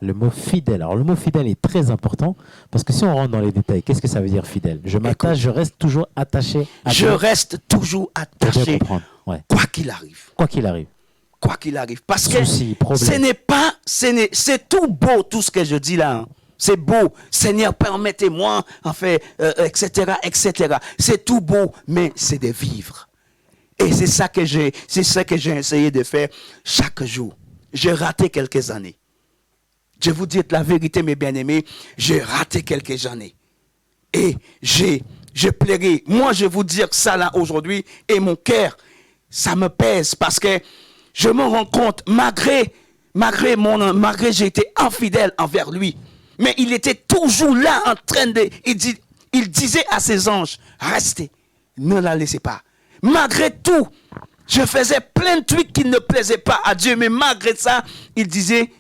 Le mot fidèle. Alors, le mot fidèle est très important parce que si on rentre dans les détails, qu'est-ce que ça veut dire fidèle? Je m'attache, je reste toujours attaché à Je reste toujours attaché. Ouais. Quoi qu'il arrive. Quoi qu'il arrive. Quoi qu'il arrive. Parce que problème. ce n'est pas, c'est tout beau, tout ce que je dis là. Hein. C'est beau. Seigneur, permettez-moi, en fait, etc., etc. C'est tout beau, mais c'est de vivre. Et c'est ça que j'ai essayé de faire chaque jour. J'ai raté quelques années. Je vous dis la vérité, mes bien-aimés, j'ai raté quelques années. Et je plairai. Moi, je vais vous dire ça là aujourd'hui, et mon cœur, ça me pèse parce que je me rends compte, malgré j'ai été infidèle envers lui, mais il était toujours là en train de, il disait à ses anges, restez, ne la laissez pas. Malgré tout, je faisais plein de trucs qui ne plaisaient pas à Dieu, mais malgré ça, il disait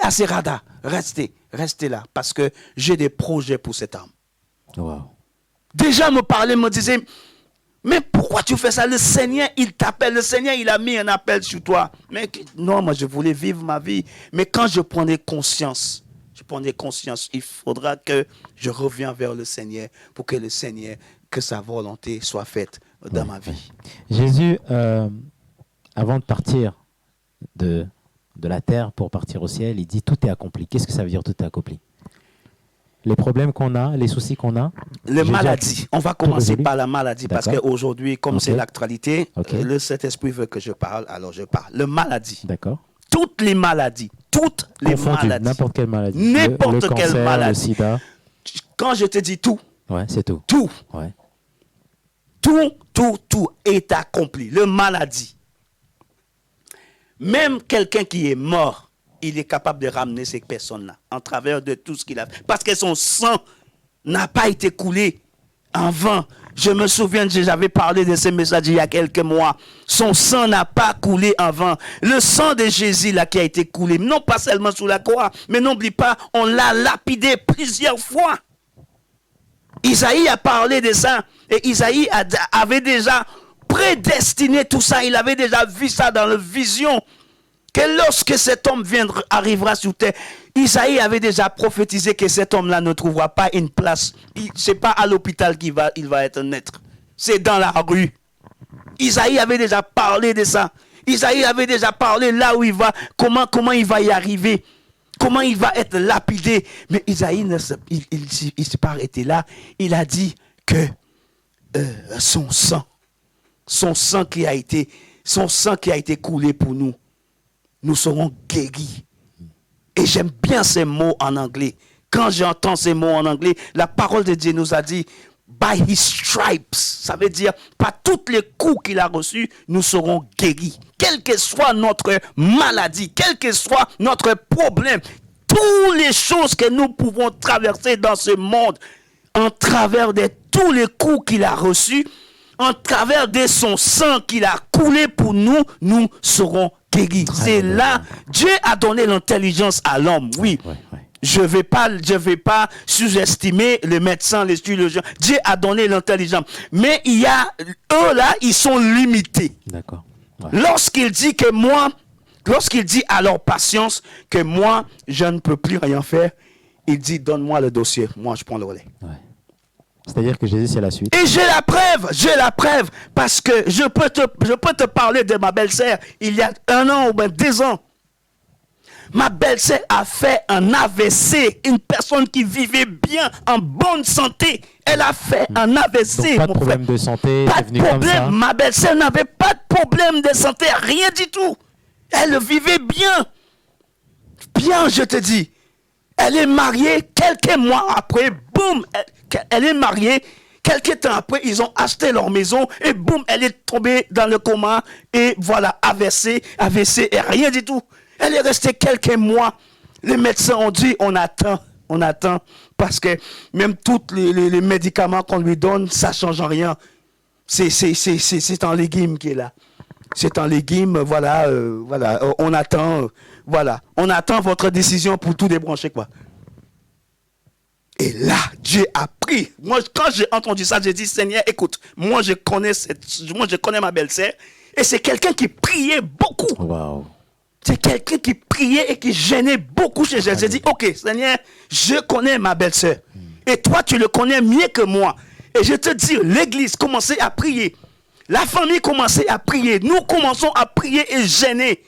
à ses radars, restez là, parce que j'ai des projets pour cet homme. Wow. Déjà me parlait, me disait, mais pourquoi tu fais ça? Le Seigneur, il t'appelle, le Seigneur, il a mis un appel sur toi. Mais non, moi je voulais vivre ma vie. Mais quand je prenais conscience, il faudra que je revienne vers le Seigneur pour que le Seigneur, que sa volonté soit faite dans ma vie. Jésus, avant de partir de la terre pour partir au ciel, il dit tout est accompli. Qu'est-ce que ça veut dire tout est accompli? Les problèmes qu'on a, les soucis qu'on a. Les maladies. On va commencer par la maladie parce qu'aujourd'hui, comme c'est l'actualité, le Saint-Esprit veut que je parle, alors je parle. Le maladie. D'accord. Toutes les maladies. Toutes les maladies. N'importe quelle maladie. N'importe quelle maladie. Le sida. Quand je te dis tout. Ouais, c'est tout. Tout. Ouais. Tout est accompli. Le maladie. Même quelqu'un qui est mort, il est capable de ramener ces personnes-là en travers de tout ce qu'il a fait. Parce que son sang n'a pas été coulé en vain. Je me souviens, j'avais parlé de ce message il y a quelques mois. Son sang n'a pas coulé en vain. Le sang de Jésus là qui a été coulé, non pas seulement sous la croix, mais n'oublie pas, on l'a lapidé plusieurs fois. Isaïe a parlé de ça. Et Isaïe avait déjà prédestiné tout ça. Il avait déjà vu ça dans la vision. Que lorsque cet homme arrivera sur terre, Isaïe avait déjà prophétisé que cet homme-là ne trouvera pas une place. Ce n'est pas à l'hôpital qu'il va être naître. C'est dans la rue. Isaïe avait déjà parlé de ça. Isaïe avait déjà parlé là où il va, comment il va y arriver. Comment il va être lapidé. Mais Isaïe ne s'est pas arrêté là. Il a dit que son sang qui a été coulé pour nous, nous serons guéris. Et j'aime bien ces mots en anglais. Quand j'entends ces mots en anglais, la parole de Dieu nous a dit, by his stripes, ça veut dire, par tous les coups qu'il a reçus, nous serons guéris. Quelle que soit notre maladie, quel que soit notre problème, toutes les choses que nous pouvons traverser dans ce monde, en travers de tous les coups qu'il a reçus, en travers de son sang qu'il a coulé pour nous, nous serons guéris. C'est là, Dieu a donné l'intelligence à l'homme, oui. Je vais pas sous-estimer les médecins, les chirurgiens. Dieu a donné l'intelligence. Mais il y a, eux là, ils sont limités. D'accord. Ouais. Lorsqu'il dit à leur patience que moi, je ne peux plus rien faire, il dit, donne-moi le dossier. Moi, je prends le relais. Ouais. C'est-à-dire que Jésus, c'est la suite. Et j'ai la preuve, parce que je peux te parler de ma belle-sœur il y a 1 an ou bien 2 ans. Ma belle-sœur a fait un AVC, une personne qui vivait bien, en bonne santé. Elle a fait un AVC. Donc, pas de problème de santé. Pas de problème. Ma belle-sœur n'avait pas de problème de santé, rien du tout. Elle vivait bien. Bien, je te dis. Elle est mariée, quelques mois après, boum, elle est mariée. Quelques temps après, ils ont acheté leur maison et boum, elle est tombée dans le coma. Et voilà, AVC et rien du tout. Elle est restée quelques mois Les médecins ont dit, on attend, parce que même tous les médicaments qu'on lui donne, ça ne change rien. C'est un légume qui est là. C'est un légume, voilà, on attend, on attend votre décision pour tout débrancher, quoi. Et là, Dieu a pris. Moi, quand j'ai entendu ça, j'ai dit, Seigneur, écoute, moi, je connais ma belle-sœur, et c'est quelqu'un qui priait beaucoup. Wow. C'est quelqu'un qui priait et qui gênait beaucoup chez elle. J'ai dit, ok, Seigneur, je connais ma belle-sœur. Et toi, tu le connais mieux que moi. Et je te dis, l'église commençait à prier. La famille commençait à prier. Nous commençons à prier et gêner.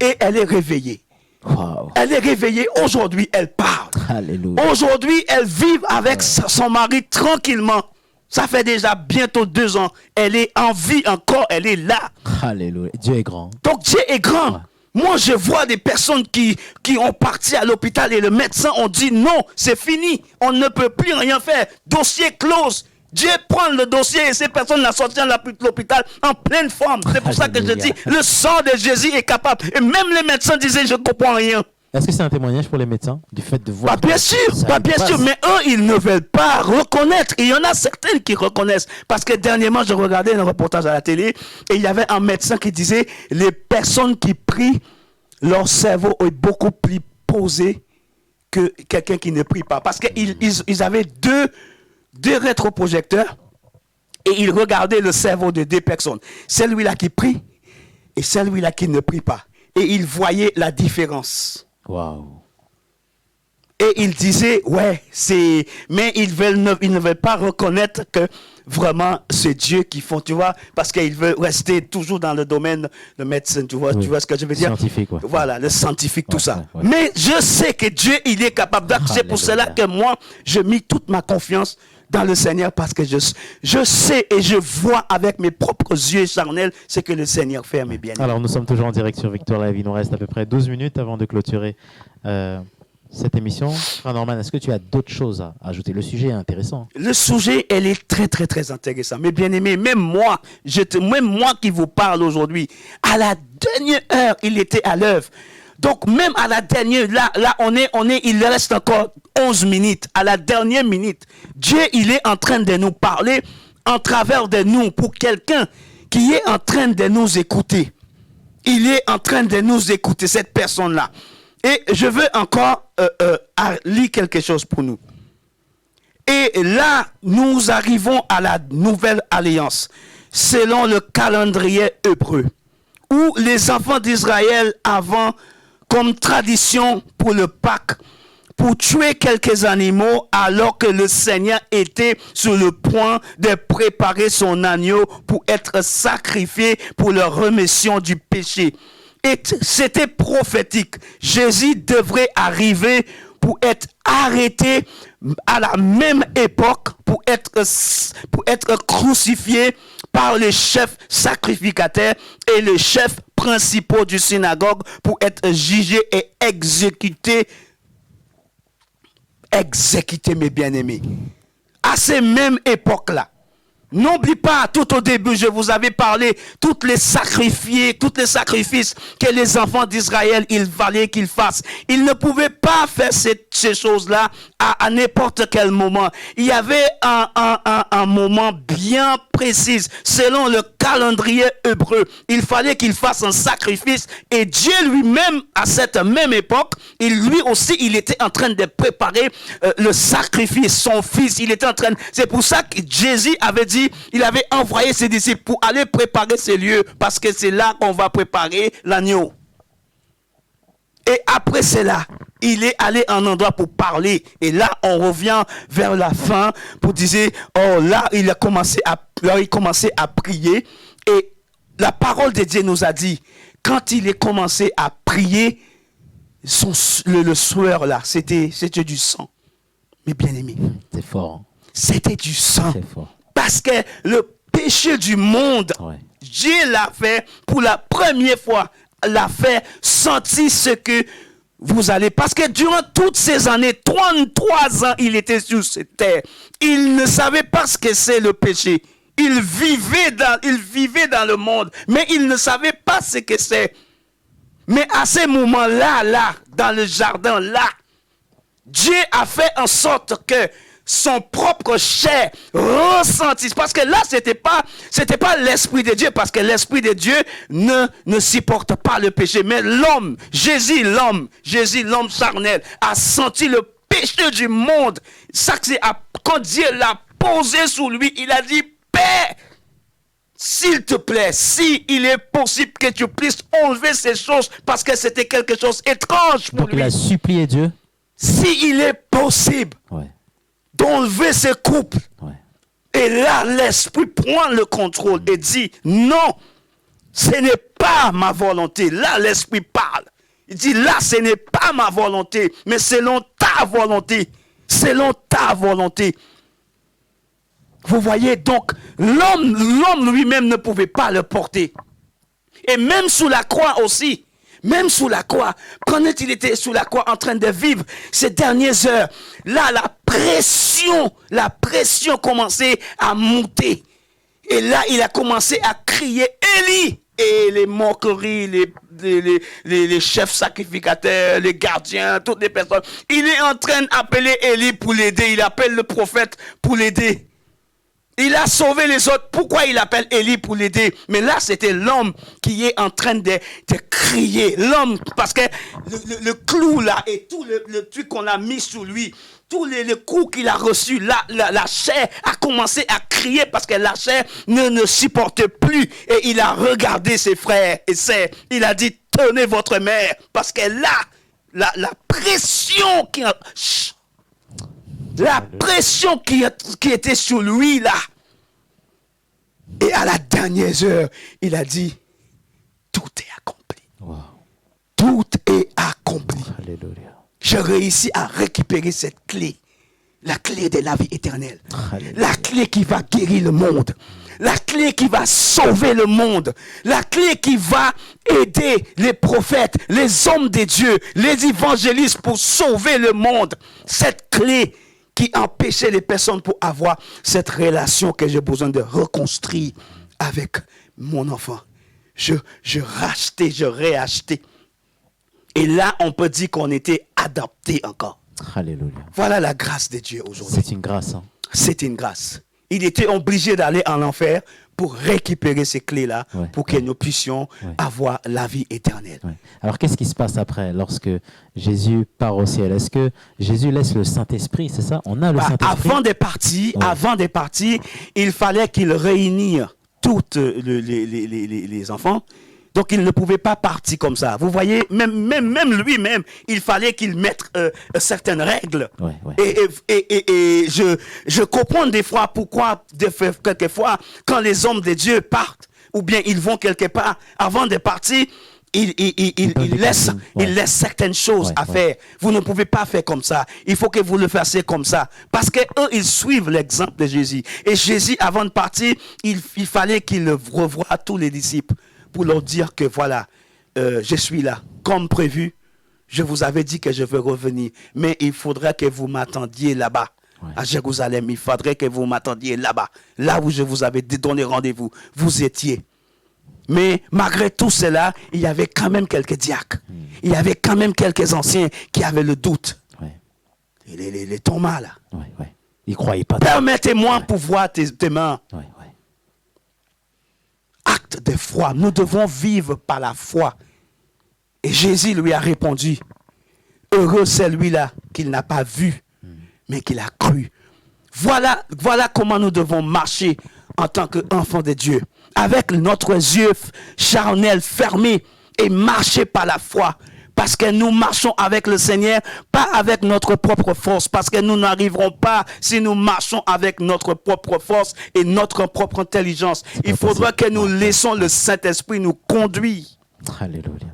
Et elle est réveillée. Wow. Elle est réveillée. Aujourd'hui, elle parle. Alléluia. Aujourd'hui, elle vit avec son mari tranquillement. Ça fait déjà bientôt 2 ans. Elle est en vie encore. Elle est là. Alléluia. Dieu est grand. Donc Dieu est grand. Ouais. Moi, je vois des personnes qui ont parti à l'hôpital et le médecin ont dit non, c'est fini. On ne peut plus rien faire. Dossier close. Dieu prend le dossier et ces personnes la sortent de l'hôpital en pleine forme. C'est pour ça que je dis, le sang de Jésus est capable. Et même les médecins disaient, je ne comprends rien. Est-ce que c'est un témoignage pour les médecins du fait de voir? Bien sûr, mais eux, ils ne veulent pas reconnaître. Et il y en a certaines qui reconnaissent. Parce que dernièrement, je regardais un reportage à la télé et il y avait un médecin qui disait, les personnes qui prient, leur cerveau est beaucoup plus posé que quelqu'un qui ne prie pas. Parce qu'ils avaient deux rétroprojecteurs et ils regardaient le cerveau de 2 personnes. Celui-là qui prie et celui-là qui ne prie pas. Et ils voyaient la différence. Wow. Et ils disaient, ouais, c'est... Mais ils ne veulent pas reconnaître que vraiment c'est Dieu qui font, tu vois, parce qu'ils veulent rester toujours dans le domaine de médecine, tu vois, oui. Tu vois ce que je veux dire? Scientifique, ouais. Voilà, le scientifique, tout ça. Ouais. Mais je sais que Dieu, il est capable. C'est pour cela que moi, je mis toute ma confiance dans le Seigneur parce que je sais et je vois avec mes propres yeux charnels ce que le Seigneur fait, mes bien-aimés. Alors, nous sommes toujours en direct sur Victoire Live. Il nous reste à peu près 12 minutes avant de clôturer cette émission. Frère Norman, est-ce que tu as d'autres choses à ajouter? Le sujet est intéressant. Le sujet, elle est très, très, très intéressant. Mes bien-aimés, même moi qui vous parle aujourd'hui, à la dernière heure, il était à l'œuvre. Donc, même à la dernière, là, il reste encore 11 minutes. À la dernière minute, Dieu, il est en train de nous parler en travers de nous pour quelqu'un qui est en train de nous écouter. Il est en train de nous écouter, cette personne-là. Et je veux encore lire quelque chose pour nous. Et là, nous arrivons à la nouvelle alliance, selon le calendrier hébreu, où les enfants d'Israël avaient comme tradition pour le Pâques, pour tuer quelques animaux alors que le Seigneur était sur le point de préparer son agneau pour être sacrifié pour la rémission du péché. Et c'était prophétique. Jésus devrait arriver pour être arrêté à la même époque, pour être crucifié par les chefs sacrificateurs et les chefs principaux du synagogue pour être jugé et exécuté, mes bien-aimés. À ces mêmes époques-là. N'oublie pas, tout au début, je vous avais parlé, tous les sacrifices que les enfants d'Israël, il fallait qu'ils fassent. Ils ne pouvaient pas faire ces choses-là à n'importe quel moment. Il y avait un moment bien précis, selon le calendrier hébreu. Il fallait qu'ils fassent un sacrifice et Dieu lui-même, à cette même époque, lui aussi, il était en train de préparer le sacrifice, son fils. C'est pour ça que Jésus avait dit, il avait envoyé ses disciples pour aller préparer ces lieux parce que c'est là qu'on va préparer l'agneau. Et après cela, il est allé à un endroit pour parler. Et là, on revient vers la fin pour dire, oh là, il commençait à prier. Et la parole de Dieu nous a dit, quand il est commencé à prier, le sueur là, c'était du sang. Mes bien-aimés. C'est fort. Hein? C'était du sang. C'est fort. Parce que le péché du monde, ouais. Dieu l'a fait pour la première fois, l'a fait sentir ce que vous allez. Parce que durant toutes ces années, 33 ans, il était sur cette terre. Il ne savait pas ce que c'est le péché. Il vivait dans le monde, mais il ne savait pas ce que c'est. Mais à ces moments-là, là, dans le jardin, là, Dieu a fait en sorte que son propre chair ressentisse. Parce que là, c'était pas l'Esprit de Dieu, parce que l'Esprit de Dieu ne supporte pas le péché. Mais l'homme, Jésus, l'homme charnel, a senti le péché du monde. Ça, quand Dieu l'a posé sur lui, il a dit, Père, s'il te plaît, si il est possible que tu puisses enlever ces choses, parce que c'était quelque chose d'étrange pour Donc lui. il a supplié Dieu. Si il est possible d'enlever ces couples. Et là, l'Esprit prend le contrôle et dit, non, ce n'est pas ma volonté. Là, l'Esprit parle. Il dit, là, ce n'est pas ma volonté, mais selon ta volonté. Selon ta volonté. Vous voyez, donc, l'homme lui-même ne pouvait pas le porter. Et même sous la croix aussi. Même sous la croix, quand il était sous la croix en train de vivre ces dernières heures, là, la pression commençait à monter. Et là, il a commencé à crier Élie. Et les moqueries, les chefs sacrificateurs, les gardiens, toutes les personnes. Il est en train d'appeler Élie pour l'aider. Il appelle le prophète pour l'aider. Il a sauvé les autres. Pourquoi il appelle Élie pour l'aider? Mais là, c'était l'homme qui est en train de crier. L'homme, parce que le clou là et tout le truc qu'on a mis sur lui, tous les coups qu'il a reçus, la chair a commencé à crier parce que la chair ne supporte plus. Et il a regardé ses frères et sœurs. Il a dit, tenez votre mère. Parce que là, la pression qui a... La pression qui était sur lui, là. Et à la dernière heure, il a dit, tout est accompli. Wow. Tout est accompli. Alléluia. Je réussis à récupérer cette clé. La clé de la vie éternelle. Alléluia. La clé qui va guérir le monde. La clé qui va sauver le monde. La clé qui va aider les prophètes, les hommes de Dieu, les évangélistes pour sauver le monde. Cette clé qui empêchait les personnes pour avoir cette relation que j'ai besoin de reconstruire avec mon enfant. Je rachetais, je réachetais. Et là, on peut dire qu'on était adapté encore. Alléluia. Voilà la grâce de Dieu aujourd'hui. C'est une grâce. Hein. C'est une grâce. Il était obligé d'aller en enfer pour récupérer ces clés-là, pour que nous puissions avoir la vie éternelle. Ouais. Alors, qu'est-ce qui se passe après, lorsque Jésus part au ciel? Est-ce que Jésus laisse le Saint-Esprit, c'est ça? On a le Saint-Esprit. Avant de partir, il fallait qu'il réunisse tous les enfants. Donc, il ne pouvait pas partir comme ça. Vous voyez, même lui-même, il fallait qu'il mette certaines règles. Et je comprends des fois pourquoi, quelquefois, quand les hommes de Dieu partent, ou bien ils vont quelque part, avant de partir, ils laissent certaines choses à faire. Vous ne pouvez pas faire comme ça. Il faut que vous le fassiez comme ça. Parce qu'eux, ils suivent l'exemple de Jésus. Et Jésus, avant de partir, il fallait qu'il revoie tous les disciples pour leur dire que voilà, je suis là. Comme prévu, je vous avais dit que je veux revenir. Mais il faudrait que vous m'attendiez là-bas. À Jérusalem, il faudrait que vous m'attendiez là-bas. Là où je vous avais donné rendez-vous. Vous étiez. Mais malgré tout cela, il y avait quand même quelques diacres. Il y avait quand même quelques anciens qui avaient le doute. Les Thomas, là. Ils ne croyaient pas. Permettez-moi pour voir tes mains. Acte de foi. Nous devons vivre par la foi. Et Jésus lui a répondu, heureux celui-là qu'il n'a pas vu, mais qu'il a cru. Voilà comment nous devons marcher en tant qu'enfants de Dieu. Avec notre yeux charnels fermés et marcher par la foi. Parce que nous marchons avec le Seigneur, pas avec notre propre force. Parce que nous n'arriverons pas si nous marchons avec notre propre force et notre propre intelligence. Il faudra que nous laissons le Saint-Esprit nous conduire. Alléluia.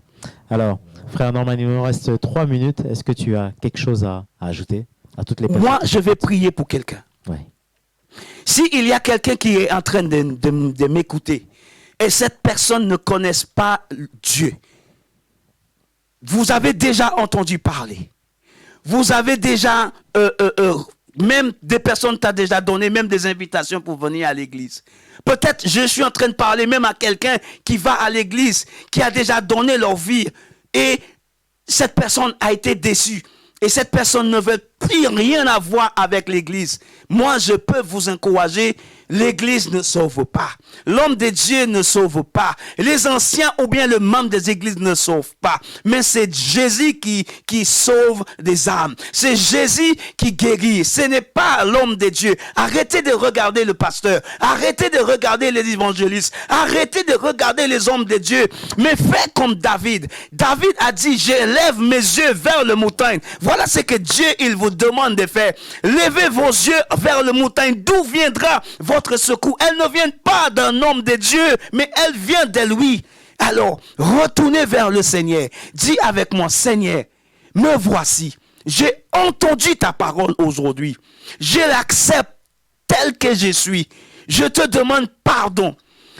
Alors, frère Norman, il nous reste 3 minutes. Est-ce que tu as quelque chose à ajouter à toutes les personnes? Moi, je vais prier pour quelqu'un. S'il y a quelqu'un qui est en train de m'écouter et cette personne ne connaît pas Dieu, vous avez déjà entendu parler. Vous avez déjà, même des personnes t'ont déjà donné, même des invitations pour venir à l'église. Peut-être je suis en train de parler même à quelqu'un qui va à l'église, qui a déjà donné leur vie et cette personne a été déçue. Et cette personne ne veut plus rien avoir avec l'Église. Moi, je peux vous encourager. L'Église ne sauve pas. L'homme de Dieu ne sauve pas. Les anciens ou bien le membre des églises ne sauvent pas. Mais c'est Jésus qui sauve des âmes. C'est Jésus qui guérit. Ce n'est pas l'homme de Dieu. Arrêtez de regarder le pasteur. Arrêtez de regarder les évangélistes. Arrêtez de regarder les hommes de Dieu. Mais faites comme David. David a dit, j'élève mes yeux vers le montagne. Voilà ce que Dieu, il vous demande de faire. Levez vos yeux vers le montagne. D'où viendra votre secours? Elle ne vient pas d'un homme de Dieu, mais elle vient de lui. Alors, retournez vers le Seigneur. Dis avec moi, Seigneur, me voici. J'ai entendu ta parole aujourd'hui. Je l'accepte tel que je suis. Je te demande pardon.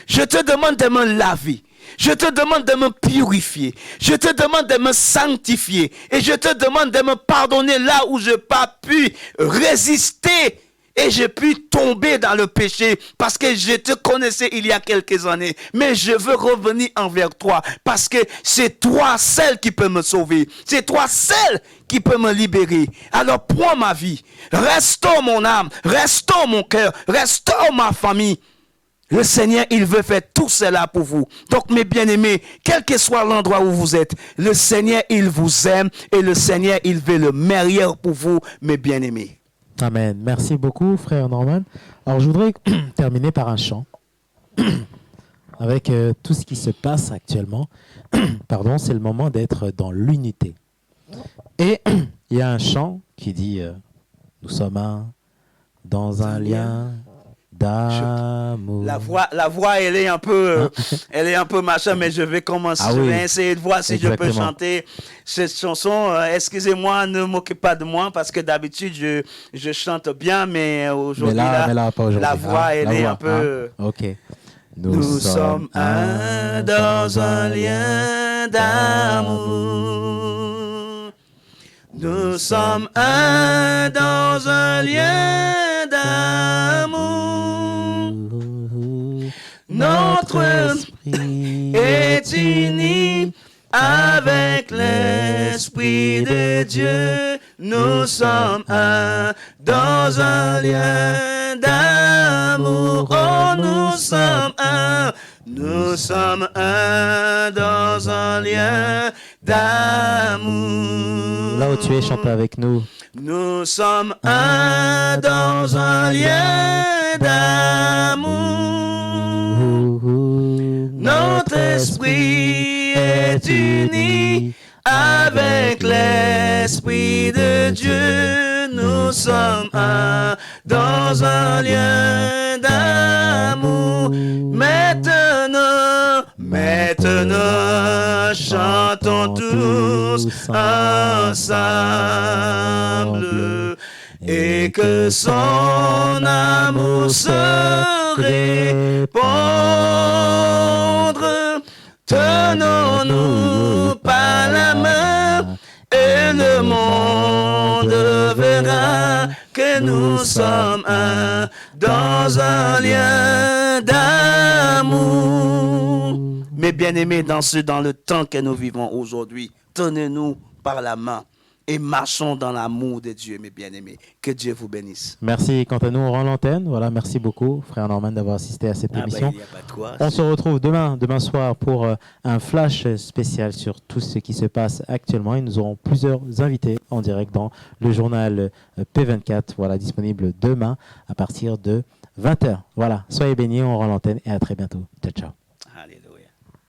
Je te demande de me laver. Je te demande de me purifier. Je te demande de me sanctifier. Et je te demande de me pardonner là où je n'ai pas pu résister. Et j'ai pu tomber dans le péché parce que je te connaissais il y a quelques années. Mais je veux revenir envers toi parce que c'est toi seul qui peux me sauver. C'est toi seul qui peut me libérer. Alors prends ma vie. Restaure mon âme. Restaure mon cœur. Restaure ma famille. Le Seigneur, il veut faire tout cela pour vous. Donc, mes bien-aimés, quel que soit l'endroit où vous êtes, le Seigneur, il vous aime et le Seigneur, il veut le meilleur pour vous, mes bien-aimés. Amen. Merci beaucoup, frère Norman. Alors, je voudrais terminer par un chant avec tout ce qui se passe actuellement. Pardon, c'est le moment d'être dans l'unité. Et il y a un chant qui dit nous sommes un dans un lien d'amour. La voix, elle est un peu machin, mais je vais commencer. Je vais essayer de voir si je peux chanter cette chanson. Excusez-moi, ne moquez pas de moi parce que d'habitude je chante bien, mais aujourd'hui la voix, elle est un peu. Ok. Nous sommes un dans un lien d'amour. Nous sommes un dans un lien d'amour. Notre esprit est uni avec l'Esprit de Dieu. Nous sommes un dans un lien d'amour. Oh, nous sommes un. Nous sommes un dans un lien d'amour. Là où tu es, chante avec nous. Nous sommes un dans un lien d'amour. Notre esprit est uni avec l'Esprit de Dieu. Nous sommes un dans un lien d'amour. Maintenant, chantons tous ensemble et que son amour se répandre. Tenons-nous par la main et le monde verra que nous sommes un dans un lien d'amour. Mes bien-aimés, dans le temps que nous vivons aujourd'hui, tenez-nous par la main et marchons dans l'amour de Dieu, mes bien-aimés. Que Dieu vous bénisse. Merci. Quant à nous, on rend l'antenne. Voilà, merci beaucoup, frère Norman, d'avoir assisté à cette émission. Il y a pas de quoi. On se retrouve demain soir pour un flash spécial sur tout ce qui se passe actuellement. Et nous aurons plusieurs invités en direct dans le journal P24, voilà, disponible demain à partir de 20h. Voilà, soyez bénis, on rend l'antenne et à très bientôt. Ciao, ciao. Alléluia.